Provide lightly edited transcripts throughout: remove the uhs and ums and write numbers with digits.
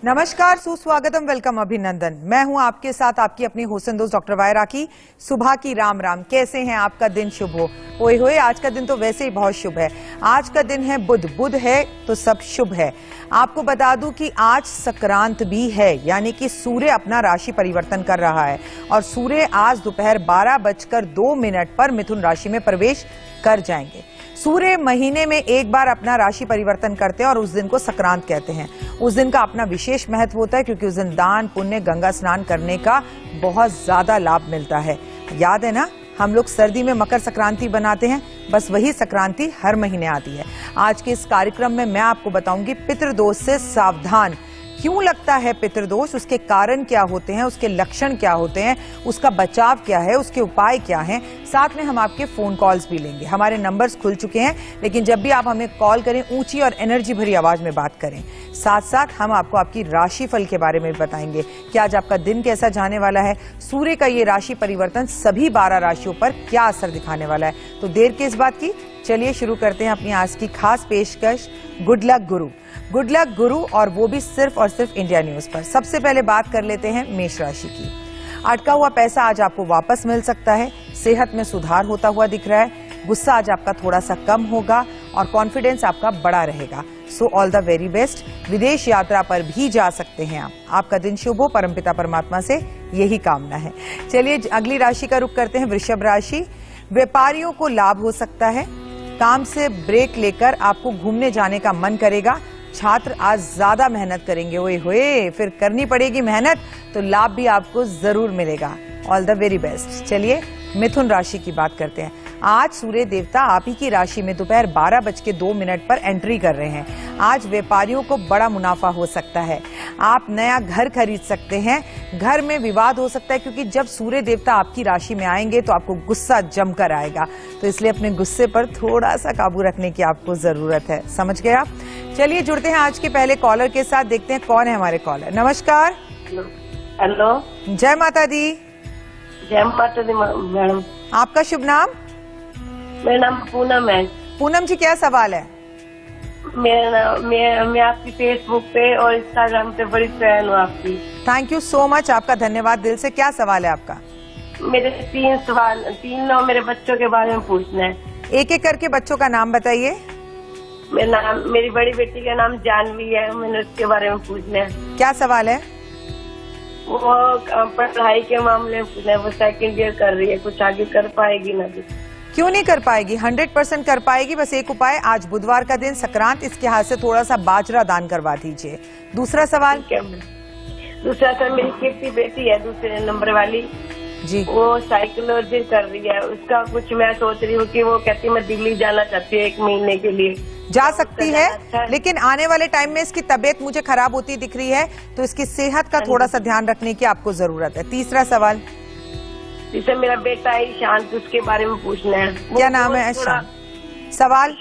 नमस्कार, सुस्वागतम, वेलकम, अभिनंदन। मैं हूं आपके साथ आपकी अपनी होसन दोस्त डॉक्टर वाय राखी। सुबह की राम राम। कैसे हैं? आपका दिन शुभ हो। ओए होए, आज का दिन तो वैसे ही बहुत शुभ है। आज का दिन है बुध। बुध है तो सब शुभ है। आपको बता दूं कि आज संक्रांत भी है, यानी कि सूर्य अपना राशि परिवर्तन कर रहा है और सूर्य आज दोपहर 12:02 पर मिथुन राशि में प्रवेश कर जाएंगे। सूर्य महीने में एक बार अपना राशि परिवर्तन करते हैं और उस दिन को संक्रांत कहते हैं। उस दिन का अपना विशेष महत्व होता है क्योंकि उस दिन दान पुण्य गंगा स्नान करने का बहुत ज्यादा लाभ मिलता है। याद है ना, हम लोग सर्दी में मकर संक्रांति बनाते हैं, बस वही संक्रांति हर महीने आती है। आज के इस कार्यक्रम में मैं आपको बताऊंगी पितृदोष से सावधान क्यों लगता है पितृदोष, उसके कारण क्या होते हैं, उसके लक्षण क्या होते हैं, उसका बचाव क्या है, उसके उपाय क्या हैं। साथ में हम आपके फोन कॉल्स भी लेंगे। हमारे नंबर्स खुल चुके हैं, लेकिन जब भी आप हमें कॉल करें ऊंची और एनर्जी भरी आवाज में बात करें। साथ साथ हम आपको आपकी राशिफल के बारे में बताएंगे कि आज आपका दिन कैसा जाने वाला है। सूर्य का ये राशि परिवर्तन सभी 12 राशियों पर क्या असर दिखाने वाला है। तो देर किस बात की, चलिए शुरू करते हैं अपनी आज की खास पेशकश, गुड लक गुरु। गुड लक गुरु, और वो भी सिर्फ और सिर्फ इंडिया न्यूज पर। सबसे पहले बात कर लेते हैं मेष राशि की। अटका हुआ पैसा आज आपको वापस मिल सकता है। सेहत में सुधार होता हुआ दिख रहा है। गुस्सा आज आपका थोड़ा सा कम होगा और कॉन्फिडेंस आपका बड़ा रहेगा। So all the very best. विदेश यात्रा पर भी जा सकते हैं आप। आपका दिन शुभ हो, परमपिता परमात्मा से यही कामना है। चलिए अगली राशि का रुख करते हैं, वृषभ राशि। व्यापारियों को लाभ हो सकता है। काम से ब्रेक लेकर आपको घूमने जाने का मन करेगा। छात्र आज ज्यादा मेहनत करेंगे। ओए होए, फिर करनी पड़ेगी मेहनत तो लाभ भी आपको जरूर मिलेगा। All the very best. चलिए मिथुन राशि की बात करते हैं। आज सूर्य देवता आप ही की राशि में दोपहर 12:02 पर एंट्री कर रहे हैं। आज व्यापारियों को बड़ा मुनाफा हो सकता है। आप नया घर खरीद सकते हैं। घर में विवाद हो सकता है क्योंकि जब सूर्य देवता आपकी राशि में आएंगे तो आपको गुस्सा जमकर आएगा, तो इसलिए अपने गुस्से पर थोड़ा सा काबू रखने की आपको जरूरत है। समझ गए आप? चलिए जुड़ते हैं आज के पहले कॉलर के साथ, देखते हैं कौन है हमारे कॉलर। नमस्कार। हेलो, जय माता दी। जय माता दी मैडम। आपका शुभ नाम? मेरा नाम पूनम है। पूनम जी, क्या सवाल है? मेरा नाम मैं आपकी फेसबुक पे और इंस्टाग्राम पे बड़ी फैन हूँ आपकी। थैंक यू सो मच, आपका धन्यवाद दिल से। क्या सवाल है आपका? मेरे 3 सवाल, 3 मेरे बच्चों के बारे में पूछना है। एक एक करके बच्चों का नाम बताइए। मेरी बड़ी बेटी का नाम जानवी है, मैंने उसके बारे में पूछना है। क्या सवाल है? वो पढ़ाई के मामले में पूछना है। वो 2nd ईयर कर रही है, कुछ आगे कर पाएगी ना? क्यों नहीं कर पाएगी? 100% कर पाएगी। बस एक उपाय, आज बुधवार का दिन संक्रांत, इसके हाथ से थोड़ा सा बाजरा दान करवा दीजिए। दूसरा सवाल? दूसरा सर, मेरी कीर्ति बेटी है दूसरे नंबर वाली जी, वो साइकोलॉजी कर रही है। उसका कुछ मैं सोच रही हूँ कि वो कहती मैं दिल्ली जाना चाहती है 1 महीने के लिए। जा सकती है, लेकिन आने वाले टाइम में इसकी तबीयत मुझे खराब होती दिख रही है, तो इसकी सेहत का थोड़ा सा ध्यान रखने की आपको जरूरत है। तीसरा सवाल? जिसे मेरा बेटा है ईशांत, उसके बारे में पूछना है। क्या नाम है? सवाल?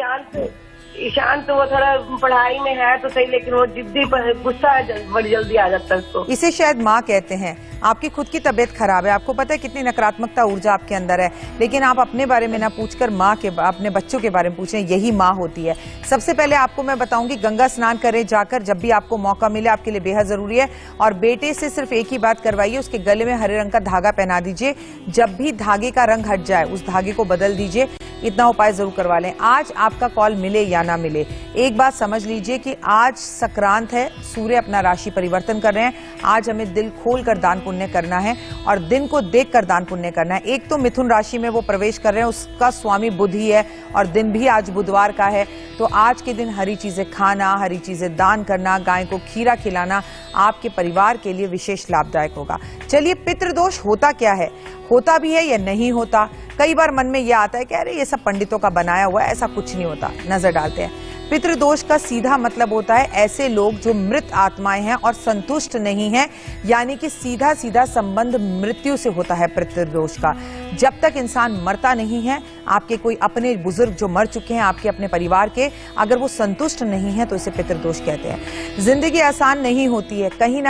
ईशांत तो वो थोड़ा पढ़ाई में है तो सही, लेकिन वो जिद्दी पर गुस्सा बड़ी जल्दी आ जाता है उसको। इसे शायद माँ कहते हैं। आपकी खुद की तबीयत खराब है, आपको पता है कितनी नकारात्मकता ऊर्जा आपके अंदर है, लेकिन आप अपने बारे में ना पूछकर माँ के, अपने बच्चों के बारे में पूछें। यही माँ होती है। सबसे पहले आपको मैं बताऊंगी, गंगा स्नान करें जाकर, जब भी आपको मौका मिले, आपके लिए बेहद जरूरी है। और बेटे से सिर्फ एक ही बात करवाइए, उसके गले में हरे रंग का धागा पहना दीजिए। जब भी धागे का रंग हट जाए उस धागे को बदल दीजिए। इतना उपाय जरूर करवा लें। आज आपका कॉल मिले या ना मिले, एक बात समझ लीजिए कि आज संक्रांत है, सूर्य अपना राशि परिवर्तन कर रहे हैं। आज हमें दिल खोल कर दान पुण्य करना है और दिन को देख कर दान पुण्य करना है। एक तो मिथुन राशि में वो प्रवेश कर रहे हैं, उसका स्वामी बुध ही है और दिन भी आज बुधवार का है, तो आज के दिन हरी चीजें खाना, हरी चीजें दान करना, गाय को खीरा खिलाना आपके परिवार के लिए विशेष लाभदायक होगा। चलिए, पितृदोष होता क्या है, होता भी है या नहीं होता? कई बार मन में यह आता है कि अरे ये सब पंडितों का बनाया हुआ है, ऐसा कुछ नहीं होता। नजर डालते हैं। पितृदोष का सीधा मतलब होता है ऐसे लोग जो मृत आत्माएं हैं और संतुष्ट नहीं हैं, यानी कि सीधा सीधा संबंध मृत्यु से होता है पितृदोष का। जब तक इंसान मरता नहीं है, आपके कोई अपने बुजुर्ग जो मर चुके हैं आपके अपने परिवार के, अगर वो संतुष्ट नहीं है तो इसे पितृदोष कहते हैं। जिंदगी आसान नहीं होती है, कहीं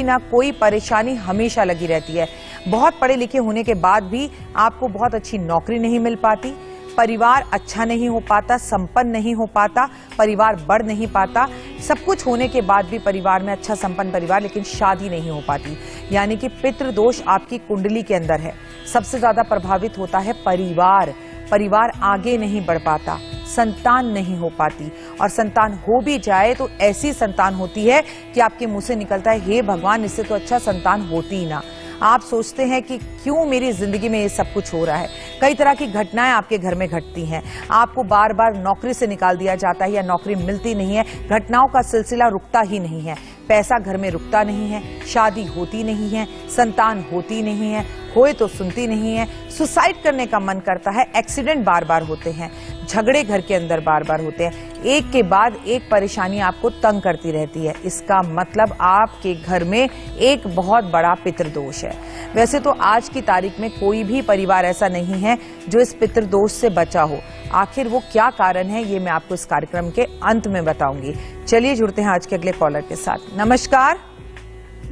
ना कोई परेशानी हमेशा लगी रहती है। बहुत पढ़े लिखे होने के बाद भी आपको बहुत अच्छी नौकरी नहीं मिल पाती, परिवार अच्छा नहीं हो पाता, संपन्न नहीं हो पाता, परिवार बढ़ नहीं पाता, सब कुछ होने के बाद भी परिवार में अच्छा संपन्न परिवार, लेकिन शादी नहीं हो पाती। यानी कि पितृदोष आपकी कुंडली के अंदर है। सबसे ज्यादा प्रभावित होता है परिवार। परिवार आगे नहीं बढ़ पाता, संतान नहीं हो पाती, और संतान हो भी जाए तो ऐसी संतान होती है कि आपके मुंह से निकलता है, हे भगवान, इससे तो अच्छा संतान होती ही ना। आप सोचते हैं कि क्यों मेरी जिंदगी में ये सब कुछ हो रहा है। कई तरह की घटनाएं आपके घर में घटती हैं। आपको बार बार नौकरी से निकाल दिया जाता है या नौकरी मिलती नहीं है। घटनाओं का सिलसिला रुकता ही नहीं है। पैसा घर में रुकता नहीं है, शादी होती नहीं है, संतान होती नहीं है, होए तो सुनती नहीं है, सुसाइड करने का मन करता है, एक्सीडेंट बार बार होते हैं, झगड़े घर के अंदर बार बार होते हैं, एक के बाद एक परेशानी आपको तंग करती रहती है। इसका मतलब आपके घर में एक बहुत बड़ा पितृदोष है। वैसे तो आज की तारीख में कोई भी परिवार ऐसा नहीं है जो इस पितृदोष से बचा हो। आखिर वो क्या कारण है, ये मैं आपको इस कार्यक्रम के अंत में बताऊंगी। चलिए जुड़ते हैं आज के अगले कॉलर के साथ। नमस्कार।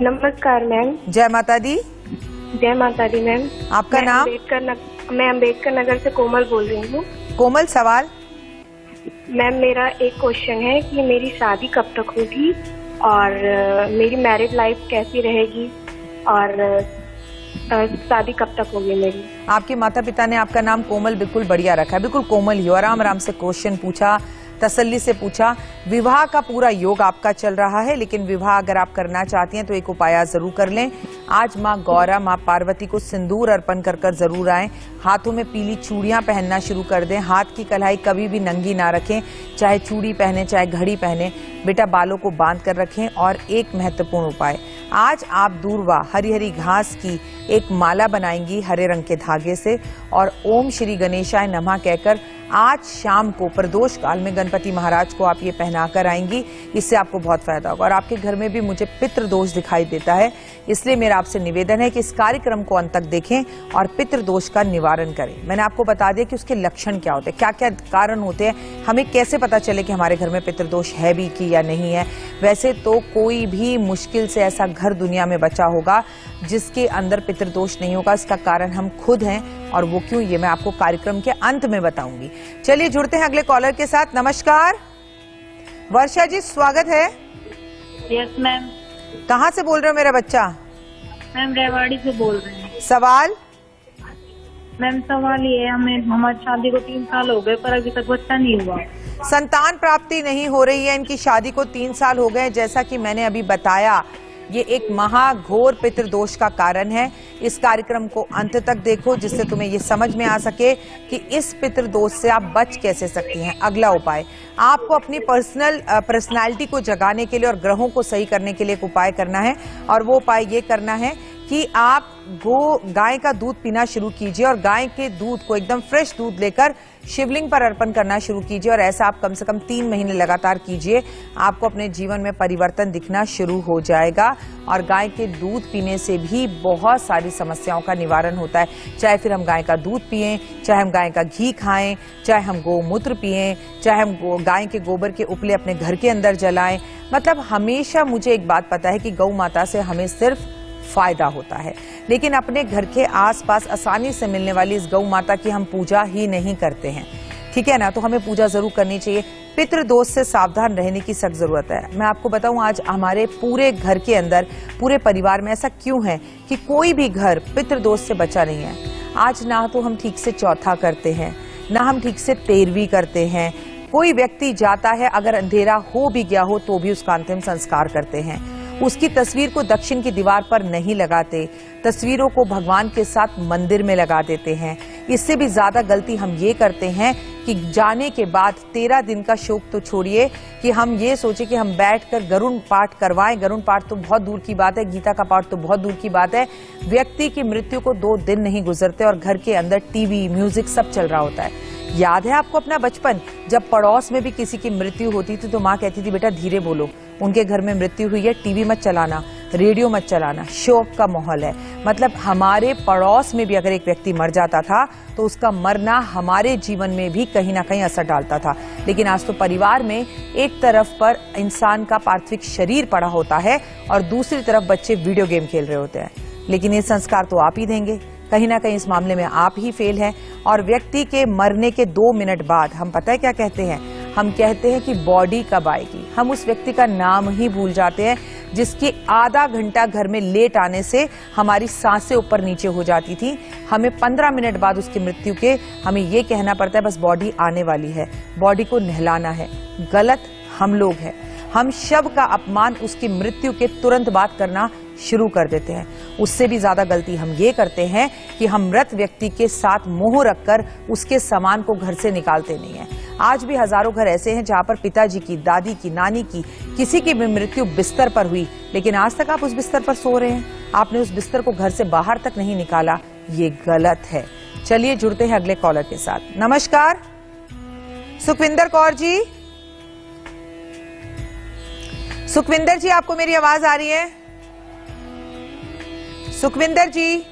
नमस्कार मैम। जय माता दी। जय माता दी मैम। आपका नाम? मैं अम्बेडकर नगर से कोमल बोल रही हूँ। कोमल, सवाल? मैम मेरा एक क्वेश्चन है कि मेरी शादी कब तक होगी और मेरी मैरिड लाइफ कैसी रहेगी और शादी कब तक होगी मेरी। आपके माता पिता ने आपका नाम कोमल बिल्कुल बढ़िया रखा है, बिल्कुल कोमल ही, आराम आराम से क्वेश्चन पूछा, तसल्ली से पूछा। विवाह का पूरा योग आपका चल रहा है, लेकिन विवाह अगर आप करना चाहती हैं तो एक उपाय जरूर कर लें। आज माँ गौरा, माँ पार्वती को सिंदूर अर्पण कर कर जरूर आएं। हाथों में पीली चूड़ियां पहनना शुरू कर दें। हाथ की कलाई कभी भी नंगी ना रखें, चाहे चूड़ी पहने चाहे घड़ी पहने। बेटा बालों को बांध कर रखें। और एक महत्वपूर्ण उपाय, आज आप दूर्वा हरी हरी घास की एक माला बनाएंगी हरे रंग के धागे से, और ओम श्री गणेशाय नमः कहकर आज शाम को प्रदोष काल में गणपति महाराज को आप ये पहनाकर आएंगी। इससे आपको बहुत फायदा होगा। और आपके घर में भी मुझे पितृदोष दिखाई देता है, इसलिए मेरा आपसे निवेदन है कि इस कार्यक्रम को अंत तक देखें और पितृदोष का निवारण करें। मैंने आपको बता दिया कि उसके लक्षण क्या होते हैं, क्या क्या कारण होते हैं, हमें कैसे पता चले कि हमारे घर में पितृदोष है भी कि या नहीं है। वैसे तो कोई भी मुश्किल से ऐसा घर दुनिया में बचा होगा जिसके अंदर पितृदोष नहीं होगा। इसका कारण हम खुद हैं, और वो क्यों, ये मैं आपको कार्यक्रम के अंत में बताऊंगी। चलिए जुड़ते हैं अगले कॉलर के साथ। नमस्कार वर्षा जी, स्वागत है। Yes ma'am. कहाँ से बोल रहे हो मेरा बच्चा? मैम रेवाड़ी से बोल रहे हैं। सवाल? मैम सवाल ये है, हमारी शादी को 3 साल हो गए पर अभी तक बच्चा नहीं हुआ। संतान प्राप्ति नहीं हो रही है। इनकी शादी को 3 साल हो गए। जैसा कि मैंने अभी बताया, ये एक महाघोर पितृदोष का कारण है। इस कार्यक्रम को अंत तक देखो, जिससे तुम्हें ये समझ में आ सके कि इस पितृदोष से आप बच कैसे सकती हैं। अगला उपाय, आपको अपनी पर्सनालिटी को जगाने के लिए और ग्रहों को सही करने के लिए एक उपाय करना है, और वो उपाय ये करना है कि आप गाय का दूध पीना शुरू कीजिए, और गाय के दूध को एकदम फ्रेश दूध लेकर शिवलिंग पर अर्पण करना शुरू कीजिए। और ऐसा आप कम से कम 3 महीने लगातार कीजिए। आपको अपने जीवन में परिवर्तन दिखना शुरू हो जाएगा। और गाय के दूध पीने से भी बहुत सारी समस्याओं का निवारण होता है। चाहे फिर हम गाय का दूध पिएं, चाहे हम गाय का घी खाएं, चाहे हम गोमूत्र पिएं, चाहे हम गाय के गोबर के उपले अपने घर के अंदर जलाएं। मतलब हमेशा मुझे एक बात पता है कि गौ माता से हमें सिर्फ फायदा होता है, लेकिन अपने घर के आसपास आसानी से मिलने वाली इस गौ माता की हम पूजा ही नहीं करते हैं। ठीक है ना? तो हमें पूजा जरूर करनी चाहिए। पितृदोष से सावधान रहने की सख्त जरूरत है। मैं आपको बताऊं, आज हमारे पूरे घर के अंदर, पूरे परिवार में ऐसा क्यों है कि कोई भी घर पितृदोष से बचा नहीं है। आज ना तो हम ठीक से चौथा करते हैं, ना हम ठीक से 13वीं करते हैं। कोई व्यक्ति जाता है, अगर अंधेरा हो भी गया हो तो भी उसका अंतिम संस्कार करते हैं। उसकी तस्वीर को दक्षिण की दीवार पर नहीं लगाते, तस्वीरों को भगवान के साथ मंदिर में लगा देते हैं। इससे भी ज्यादा गलती हम ये करते हैं कि जाने के बाद 13 दिन का शोक तो छोड़िए, कि हम ये सोचे कि हम बैठकर गरुड़ पाठ करवाएं। गरुड़ पाठ तो बहुत दूर की बात है, गीता का पाठ तो बहुत दूर की बात है। व्यक्ति की मृत्यु को 2 दिन नहीं गुजरते और घर के अंदर टीवी, म्यूजिक सब चल रहा होता है। याद है आपको अपना बचपन, जब पड़ोस में भी किसी की मृत्यु होती थी तो माँ कहती थी, बेटा धीरे बोलो, उनके घर में मृत्यु हुई है, टीवी मत चलाना, रेडियो मत चलाना, शोक का माहौल है। मतलब हमारे पड़ोस में भी अगर एक व्यक्ति मर जाता था तो उसका मरना हमारे जीवन में भी कहीं ना कहीं असर डालता था। लेकिन आज तो परिवार में एक तरफ पर इंसान का पार्थिव शरीर पड़ा होता है और दूसरी तरफ बच्चे वीडियो गेम खेल रहे होते हैं। लेकिन ये संस्कार तो आप ही देंगे, कहीं ना कहीं इस मामले में आप ही फेल हैं। और व्यक्ति के मरने के 2 मिनट बाद हम पता है क्या कहते हैं, हम कहते हैं कि बॉडी कब आएगी। हम उस व्यक्ति का नाम ही भूल जाते हैं जिसकी आधा घंटा घर में लेट आने से हमारी सांसें ऊपर नीचे हो जाती थी। हमें 15 मिनट बाद उसकी मृत्यु के हमें ये कहना पड़ता है बस बॉडी आने वाली है। बॉडी को नहलाना है। गलत हम लोग हैं। हम शव का अपमान उसकी मृत्यु के तुरंत बाद करना शुरू कर देते हैं। उससे भी ज्यादा गलती हम ये करते हैं कि हम मृत व्यक्ति के साथ मोह रखकर उसके सामान को घर से निकालते नहीं हैं। आज भी हजारों घर ऐसे हैं जहां पर पिताजी की, दादी की, नानी की, किसी की भी मृत्यु बिस्तर पर हुई, लेकिन आज तक आप उस बिस्तर पर सो रहे हैं। आपने उस बिस्तर को घर से बाहर तक नहीं निकाला। ये गलत है। चलिए जुड़ते हैं अगले कॉलर के साथ। नमस्कार, सुखविंदर कौर जी। सुखविंदर जी, आपको मेरी आवाज आ रही है? सुखविंदर जी,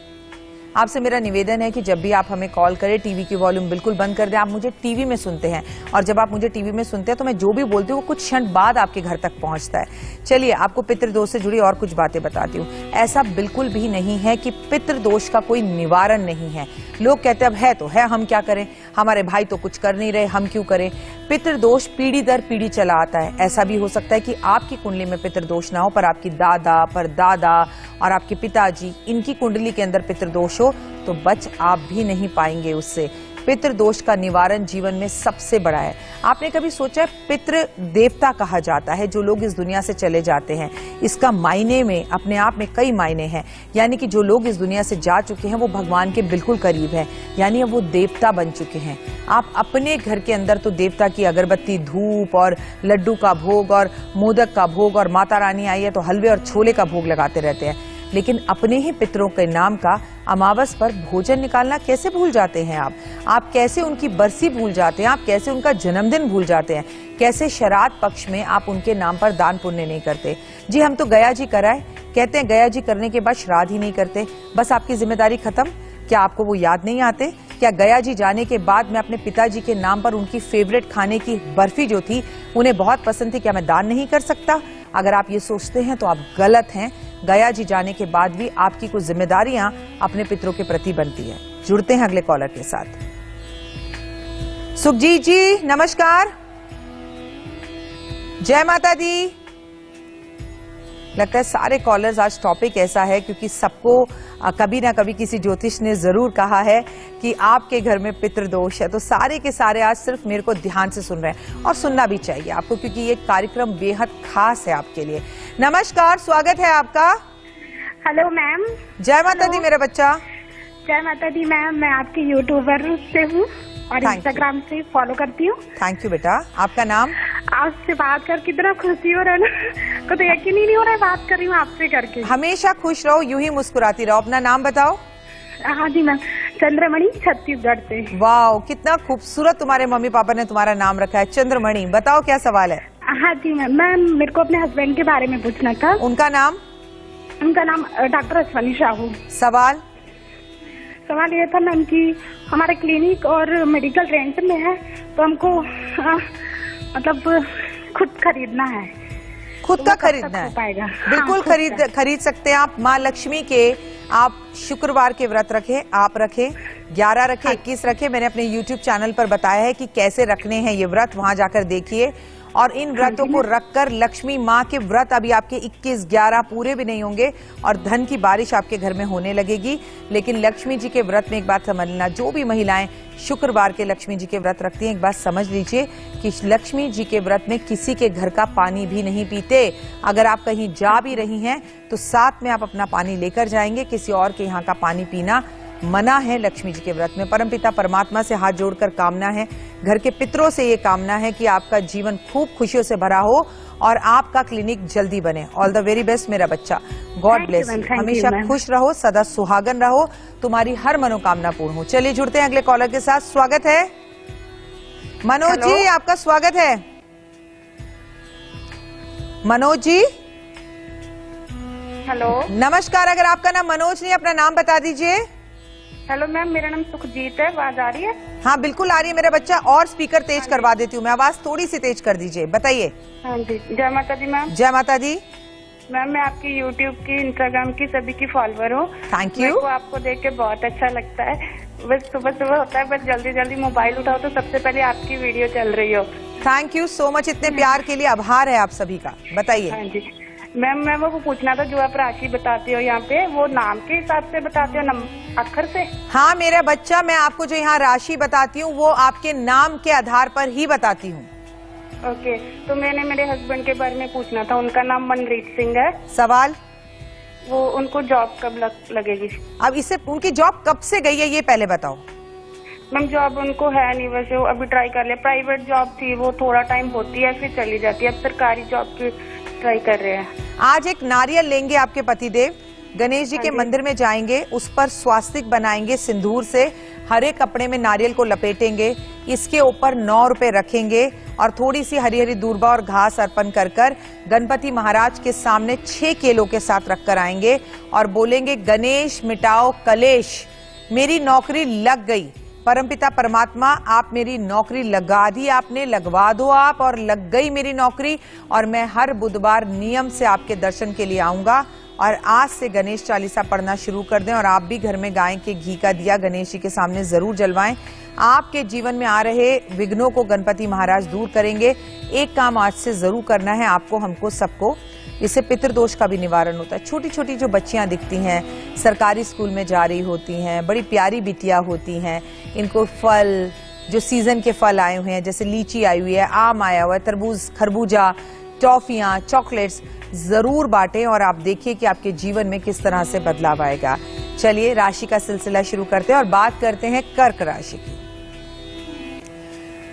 आपसे मेरा निवेदन है कि जब भी आप हमें कॉल करें टीवी की वॉल्यूम बिल्कुल बंद कर दें। आप मुझे टीवी में सुनते हैं और जब आप मुझे टीवी में सुनते हैं तो मैं जो भी बोलती हूँ वो कुछ क्षण बाद आपके घर तक पहुंचता है। चलिए आपको पितृदोष से जुड़ी और कुछ बातें बताती हूँ। ऐसा बिल्कुल भी नहीं है कि पितृदोष का कोई निवारण नहीं है। लोग कहते हैं अब है तो है, हम क्या करें, हमारे भाई तो कुछ कर नहीं रहे, हम क्यों करें। पितृदोष पीढ़ी दर पीढ़ी चला आता है। ऐसा भी हो सकता है कि आपकी कुंडली में पितृदोष ना हो पर आपकी दादा, परदादा और आपके पिताजी, इनकी कुंडली के अंदर पितृदोष हो, तो बच आप भी नहीं पाएंगे उससे। पितृदोष का निवारण जीवन में सबसे बड़ा है। आपने कभी सोचा है पितृ देवता कहा जाता है जो लोग इस दुनिया से चले जाते हैं। इसका मायने में अपने आप में कई मायने हैं। यानी कि जो लोग इस दुनिया से जा चुके हैं वो भगवान के बिल्कुल करीब हैं, यानी अब वो देवता बन चुके हैं। आप अपने घर के अंदर तो देवता की अगरबत्ती, धूप और लड्डू का भोग और मोदक का भोग और माता रानी आई है तो हलवे और छोले का भोग लगाते रहते हैं, लेकिन अपने ही पितरों के नाम का अमावस पर भोजन निकालना कैसे भूल जाते हैं आप कैसे उनकी बरसी भूल जाते हैं, आप कैसे उनका जन्मदिन भूल जाते हैं, कैसे श्राद्ध पक्ष में आप उनके नाम पर दान पुण्य नहीं करते। जी हम तो गया जी कराए, कहते हैं गया जी करने के बाद श्राद्ध ही नहीं करते, बस आपकी जिम्मेदारी खत्म। क्या आपको वो याद नहीं आते? क्या गया जी जाने के बाद मैं अपने पिताजी के नाम पर उनकी फेवरेट खाने की बर्फी जो थी उन्हें बहुत पसंद थी, क्या मैं दान नहीं कर सकता? अगर आप ये सोचते हैं तो आप गलत हैं। गया जी जाने के बाद भी आपकी कुछ जिम्मेदारियां अपने पितरों के प्रति बनती है। जुड़ते हैं अगले कॉलर के साथ। सुखजीत जी नमस्कार, जय माता दी। लगता है सारे कॉलर्स, आज टॉपिक ऐसा है क्योंकि सबको कभी ना कभी किसी ज्योतिष ने जरूर कहा है कि आपके घर में पितृदोष है, तो सारे के सारे आज सिर्फ मेरे को ध्यान से सुन रहे हैं और सुनना भी चाहिए आपको क्योंकि ये कार्यक्रम बेहद खास है आपके लिए। नमस्कार, स्वागत है आपका। Hello ma'am. जय माता दी मेरा बच्चा। जय माता दी मैम, मैं आपकी यूट्यूबर से हूँ और इंस्टाग्राम से फॉलो करती हूँ। थैंक यू बेटा। आपका नाम? आपसे बात कर कितना खुशी हो रहा है ना, को तो यकीन ही नहीं हो रहा है बात कर रही हूँ आपसे करके। हमेशा खुश रहो, यूं ही मुस्कुराती रहो। अपना नाम बताओ। हाँ जी मैम, चंद्रमणि, छत्तीसगढ़ से। वाह, कितना खूबसूरत तुम्हारे मम्मी पापा ने तुम्हारा नाम रखा है, चंद्रमणि। बताओ क्या सवाल है? हाँ जी मैम, मेरे को अपने हस्बैंड के बारे में पूछना था। उनका नाम? उनका नाम डॉक्टर अश्वनी साहू। सवाल? सवाल ये था मैम कि हमारे क्लिनिक और मेडिकल रेंट में है तो हमको मतलब खुद खरीदना है। खुद का खरीदना है? पाएगा? बिल्कुल हाँ, खरीद सकते हैं आप। माँ लक्ष्मी के आप शुक्रवार के व्रत रखें, आप रखें, 11 रखें, 21 रखें। मैंने अपने YouTube चैनल पर बताया है कि कैसे रखने हैं ये व्रत, वहां जाकर देखिए। और इन व्रतों को रखकर लक्ष्मी माँ के व्रत अभी आपके 21-11 पूरे भी नहीं होंगे और धन की बारिश आपके घर में होने लगेगी। लेकिन लक्ष्मी जी के व्रत में एक बात समझ लेना, जो भी महिलाएं शुक्रवार के लक्ष्मी जी के व्रत रखती हैं, एक बात समझ लीजिए कि लक्ष्मी जी के व्रत में किसी के घर का पानी भी नहीं पीते। अगर आप कहीं जा भी रही हैं तो साथ में आप अपना पानी लेकर जाएंगे, किसी और के यहाँ का पानी पीना मना है लक्ष्मी जी के व्रत में। परमपिता परमात्मा से हाथ जोड़कर कामना है, घर के पितरों से ये कामना है कि आपका जीवन खूब खुशियों से भरा हो और आपका क्लिनिक जल्दी बने। ऑल द वेरी बेस्ट मेरा बच्चा, गॉड ब्लेस यू। हमेशा खुश रहो, सदा सुहागन रहो, तुम्हारी हर मनोकामना पूर्ण हो। चलिए जुड़ते हैं अगले कॉलर के साथ। स्वागत है मनोज जी, आपका स्वागत है। मनोज जी हेलो नमस्कार। अगर आपका नाम मनोज नहीं, अपना नाम बता दीजिए। हेलो मैम, मेरा नाम सुखजीत है। आवाज आ रही है? हाँ बिल्कुल आ रही है मेरा बच्चा, और स्पीकर तेज करवा देती हूँ मैं, आवाज थोड़ी सी तेज कर दीजिए। बताइए। हाँ जी, जय माता दी मैम। जय माता दी। मैम मैं आपकी यूट्यूब की, इंस्टाग्राम की, सभी की फॉलोअर हूँ। थैंक मेरे यू। को आपको देख के बहुत अच्छा लगता है। बस सुबह सुबह होता है, बस जल्दी जल्दी मोबाइल उठाओ तो सबसे पहले आपकी वीडियो चल रही हो। थैंक यू सो मच, इतने प्यार के लिए आभार है आप सभी का। बताइए। हाँ जी मैम, मैं वो पूछना था, जो आप राशि बताती हो यहाँ पे, वो नाम के हिसाब से बताते हो, अक्षर से? हाँ मेरा बच्चा, मैं आपको जो यहाँ राशि बताती हूँ वो आपके नाम के आधार पर ही बताती हूँ। ओके, तो मैंने मेरे हस्बैंड के बारे में पूछना था। उनका नाम मनरीत सिंह है। सवाल? वो उनको जॉब कब लगेगी? अब इससे उनकी जॉब कब से गई है ये पहले बताओ। मैम जॉब उनको है नहीं, वैसे वो अभी ट्राई कर लिया। प्राइवेट जॉब थी, वो थोड़ा टाइम होती है फिर चली जाती है। अब सरकारी जॉब की ट्राई कर रहे हैं। आज एक नारियल लेंगे आपके पतिदेव, गणेश जी के मंदिर में जाएंगे, उस पर स्वास्तिक बनाएंगे सिंदूर से, हरे कपड़े में नारियल को लपेटेंगे, इसके ऊपर 9 रुपए रखेंगे और थोड़ी सी हरी हरी दूर्बा और घास अर्पण कर कर गणपति महाराज के सामने 6 केलों के साथ रखकर आएंगे और बोलेंगे, गणेश मिटाओ कलेश, मेरी नौकरी लग गई। परमपिता परमात्मा, आप मेरी नौकरी लगा दी आपने, लगवा दो आप, और लग गई मेरी नौकरी, और मैं हर बुधवार नियम से आपके दर्शन के लिए आऊंगा। और आज से गणेश चालीसा पढ़ना शुरू कर दें और आप भी घर में गाय के घी का दिया गणेश जी के सामने जरूर जलवाएं। आपके जीवन में आ रहे विघ्नों को गणपति महाराज दूर करेंगे। एक काम आज से जरूर करना है आपको, हमको, सबको। इससे पितृदोष का भी निवारण होता है। छोटी छोटी जो बच्चियां दिखती हैं, सरकारी स्कूल में जा रही होती हैं, बड़ी प्यारी बिटिया होती हैं, इनको फल, जो सीजन के फल आए हुए हैं, जैसे लीची आई हुई है, आम आया हुआ है, तरबूज, खरबूजा, टॉफियां, चॉकलेट्स जरूर बांटें और आप देखिए कि आपके जीवन में किस तरह से बदलाव आएगा। चलिए राशि का सिलसिला शुरू करते हैं और बात करते हैं कर्क राशि की।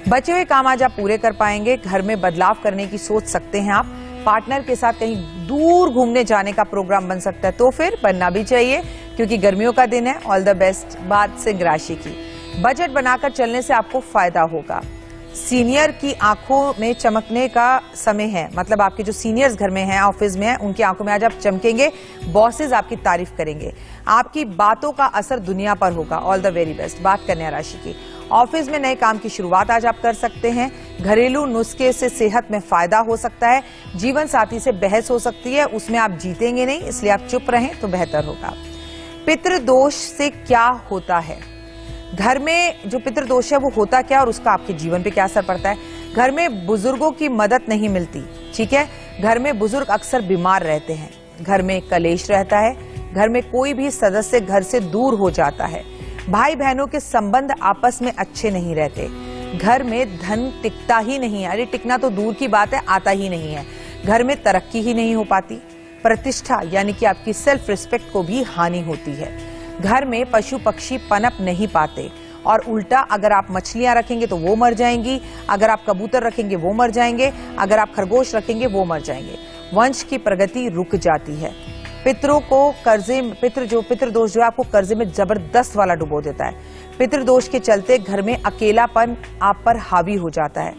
बचे हुए काम आज आप पूरे कर पाएंगे। घर में बदलाव करने की सोच सकते हैं आप। पार्टनर के साथ कहीं दूर घूमने जाने का प्रोग्राम बन सकता है, तो फिर बनना भी चाहिए क्योंकि गर्मियों का दिन है। All the best. बात सिंह राशि की। बजट बनाकर चलने से आपको फायदा होगा। सीनियर की आंखों में चमकने का समय है, मतलब आपके जो सीनियर्स घर में हैं, ऑफिस में हैं, उनकी आंखों में आज आप चमकेंगे। बॉसेस आपकी तारीफ करेंगे। आपकी बातों का असर दुनिया पर होगा। All the very best. बात कन्या राशि की। ऑफिस में नए काम की शुरुआत आज आप कर सकते हैं। घरेलू नुस्खे से सेहत में फायदा हो सकता है। जीवन साथी से बहस हो सकती है, उसमें आप जीतेंगे नहीं, इसलिए आप चुप रहें तो बेहतर होगा। पितृदोष से क्या होता है? घर में जो पितृदोष है वो होता क्या और उसका आपके जीवन पे क्या असर पड़ता है? घर में बुजुर्गों की मदद नहीं मिलती, ठीक है। घर में बुजुर्ग अक्सर बीमार रहते हैं। घर में कलेश रहता है। घर में कोई भी सदस्य घर से दूर हो जाता है। भाई बहनों के संबंध आपस में अच्छे नहीं रहते। घर में धन टिकता ही नहीं है। अरे टिकना तो दूर की बात है, आता ही नहीं है। घर में तरक्की ही नहीं हो पाती। प्रतिष्ठा यानी कि आपकी सेल्फ रिस्पेक्ट को भी हानि होती है। घर में पशु पक्षी पनप नहीं पाते और उल्टा अगर आप मछलियां रखेंगे तो वो मर जाएंगी, अगर आप कबूतर रखेंगे वो मर जाएंगे, अगर आप खरगोश रखेंगे वो मर जाएंगे। वंश की प्रगति रुक जाती है। पितरों को कर्जे, पितृदोष जो है आपको कर्जे में जबरदस्त वाला डुबो देता है। पितृदोष के चलते घर में अकेलापन आप पर हावी हो जाता है।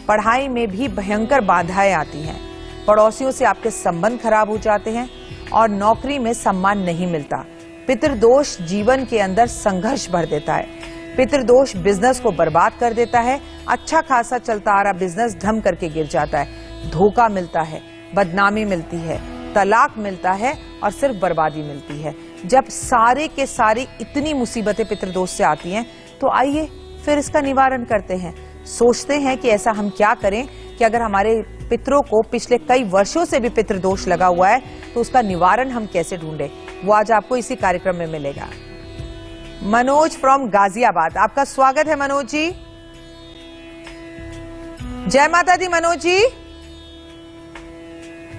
पढ़ाई में भी भयंकर बाधाएं आती हैं। पड़ोसियों से आपके संबंध खराब हो जाते हैं और नौकरी में सम्मान नहीं मिलता। पितृदोष जीवन के अंदर संघर्ष भर देता है। पितृदोष बिजनेस को बर्बाद कर देता है। अच्छा खासा चलता आ रहा बिजनेस धम करके गिर जाता है। धोखा मिलता है, बदनामी मिलती है, तलाक मिलता है और सिर्फ बर्बादी मिलती है। जब सारे के सारी इतनी मुसीबतें पितृदोष से आती हैं तो आइए फिर इसका निवारण करते हैं। सोचते हैं कि ऐसा हम क्या करें कि अगर हमारे पितरों को पिछले कई वर्षों से भी पितृदोष लगा हुआ है तो उसका निवारण हम कैसे ढूंढें, वो आज आपको इसी कार्यक्रम में मिलेगा। मनोज फ्रॉम गाजियाबाद, आपका स्वागत है मनोज जी। जय माता दी मनोज जी।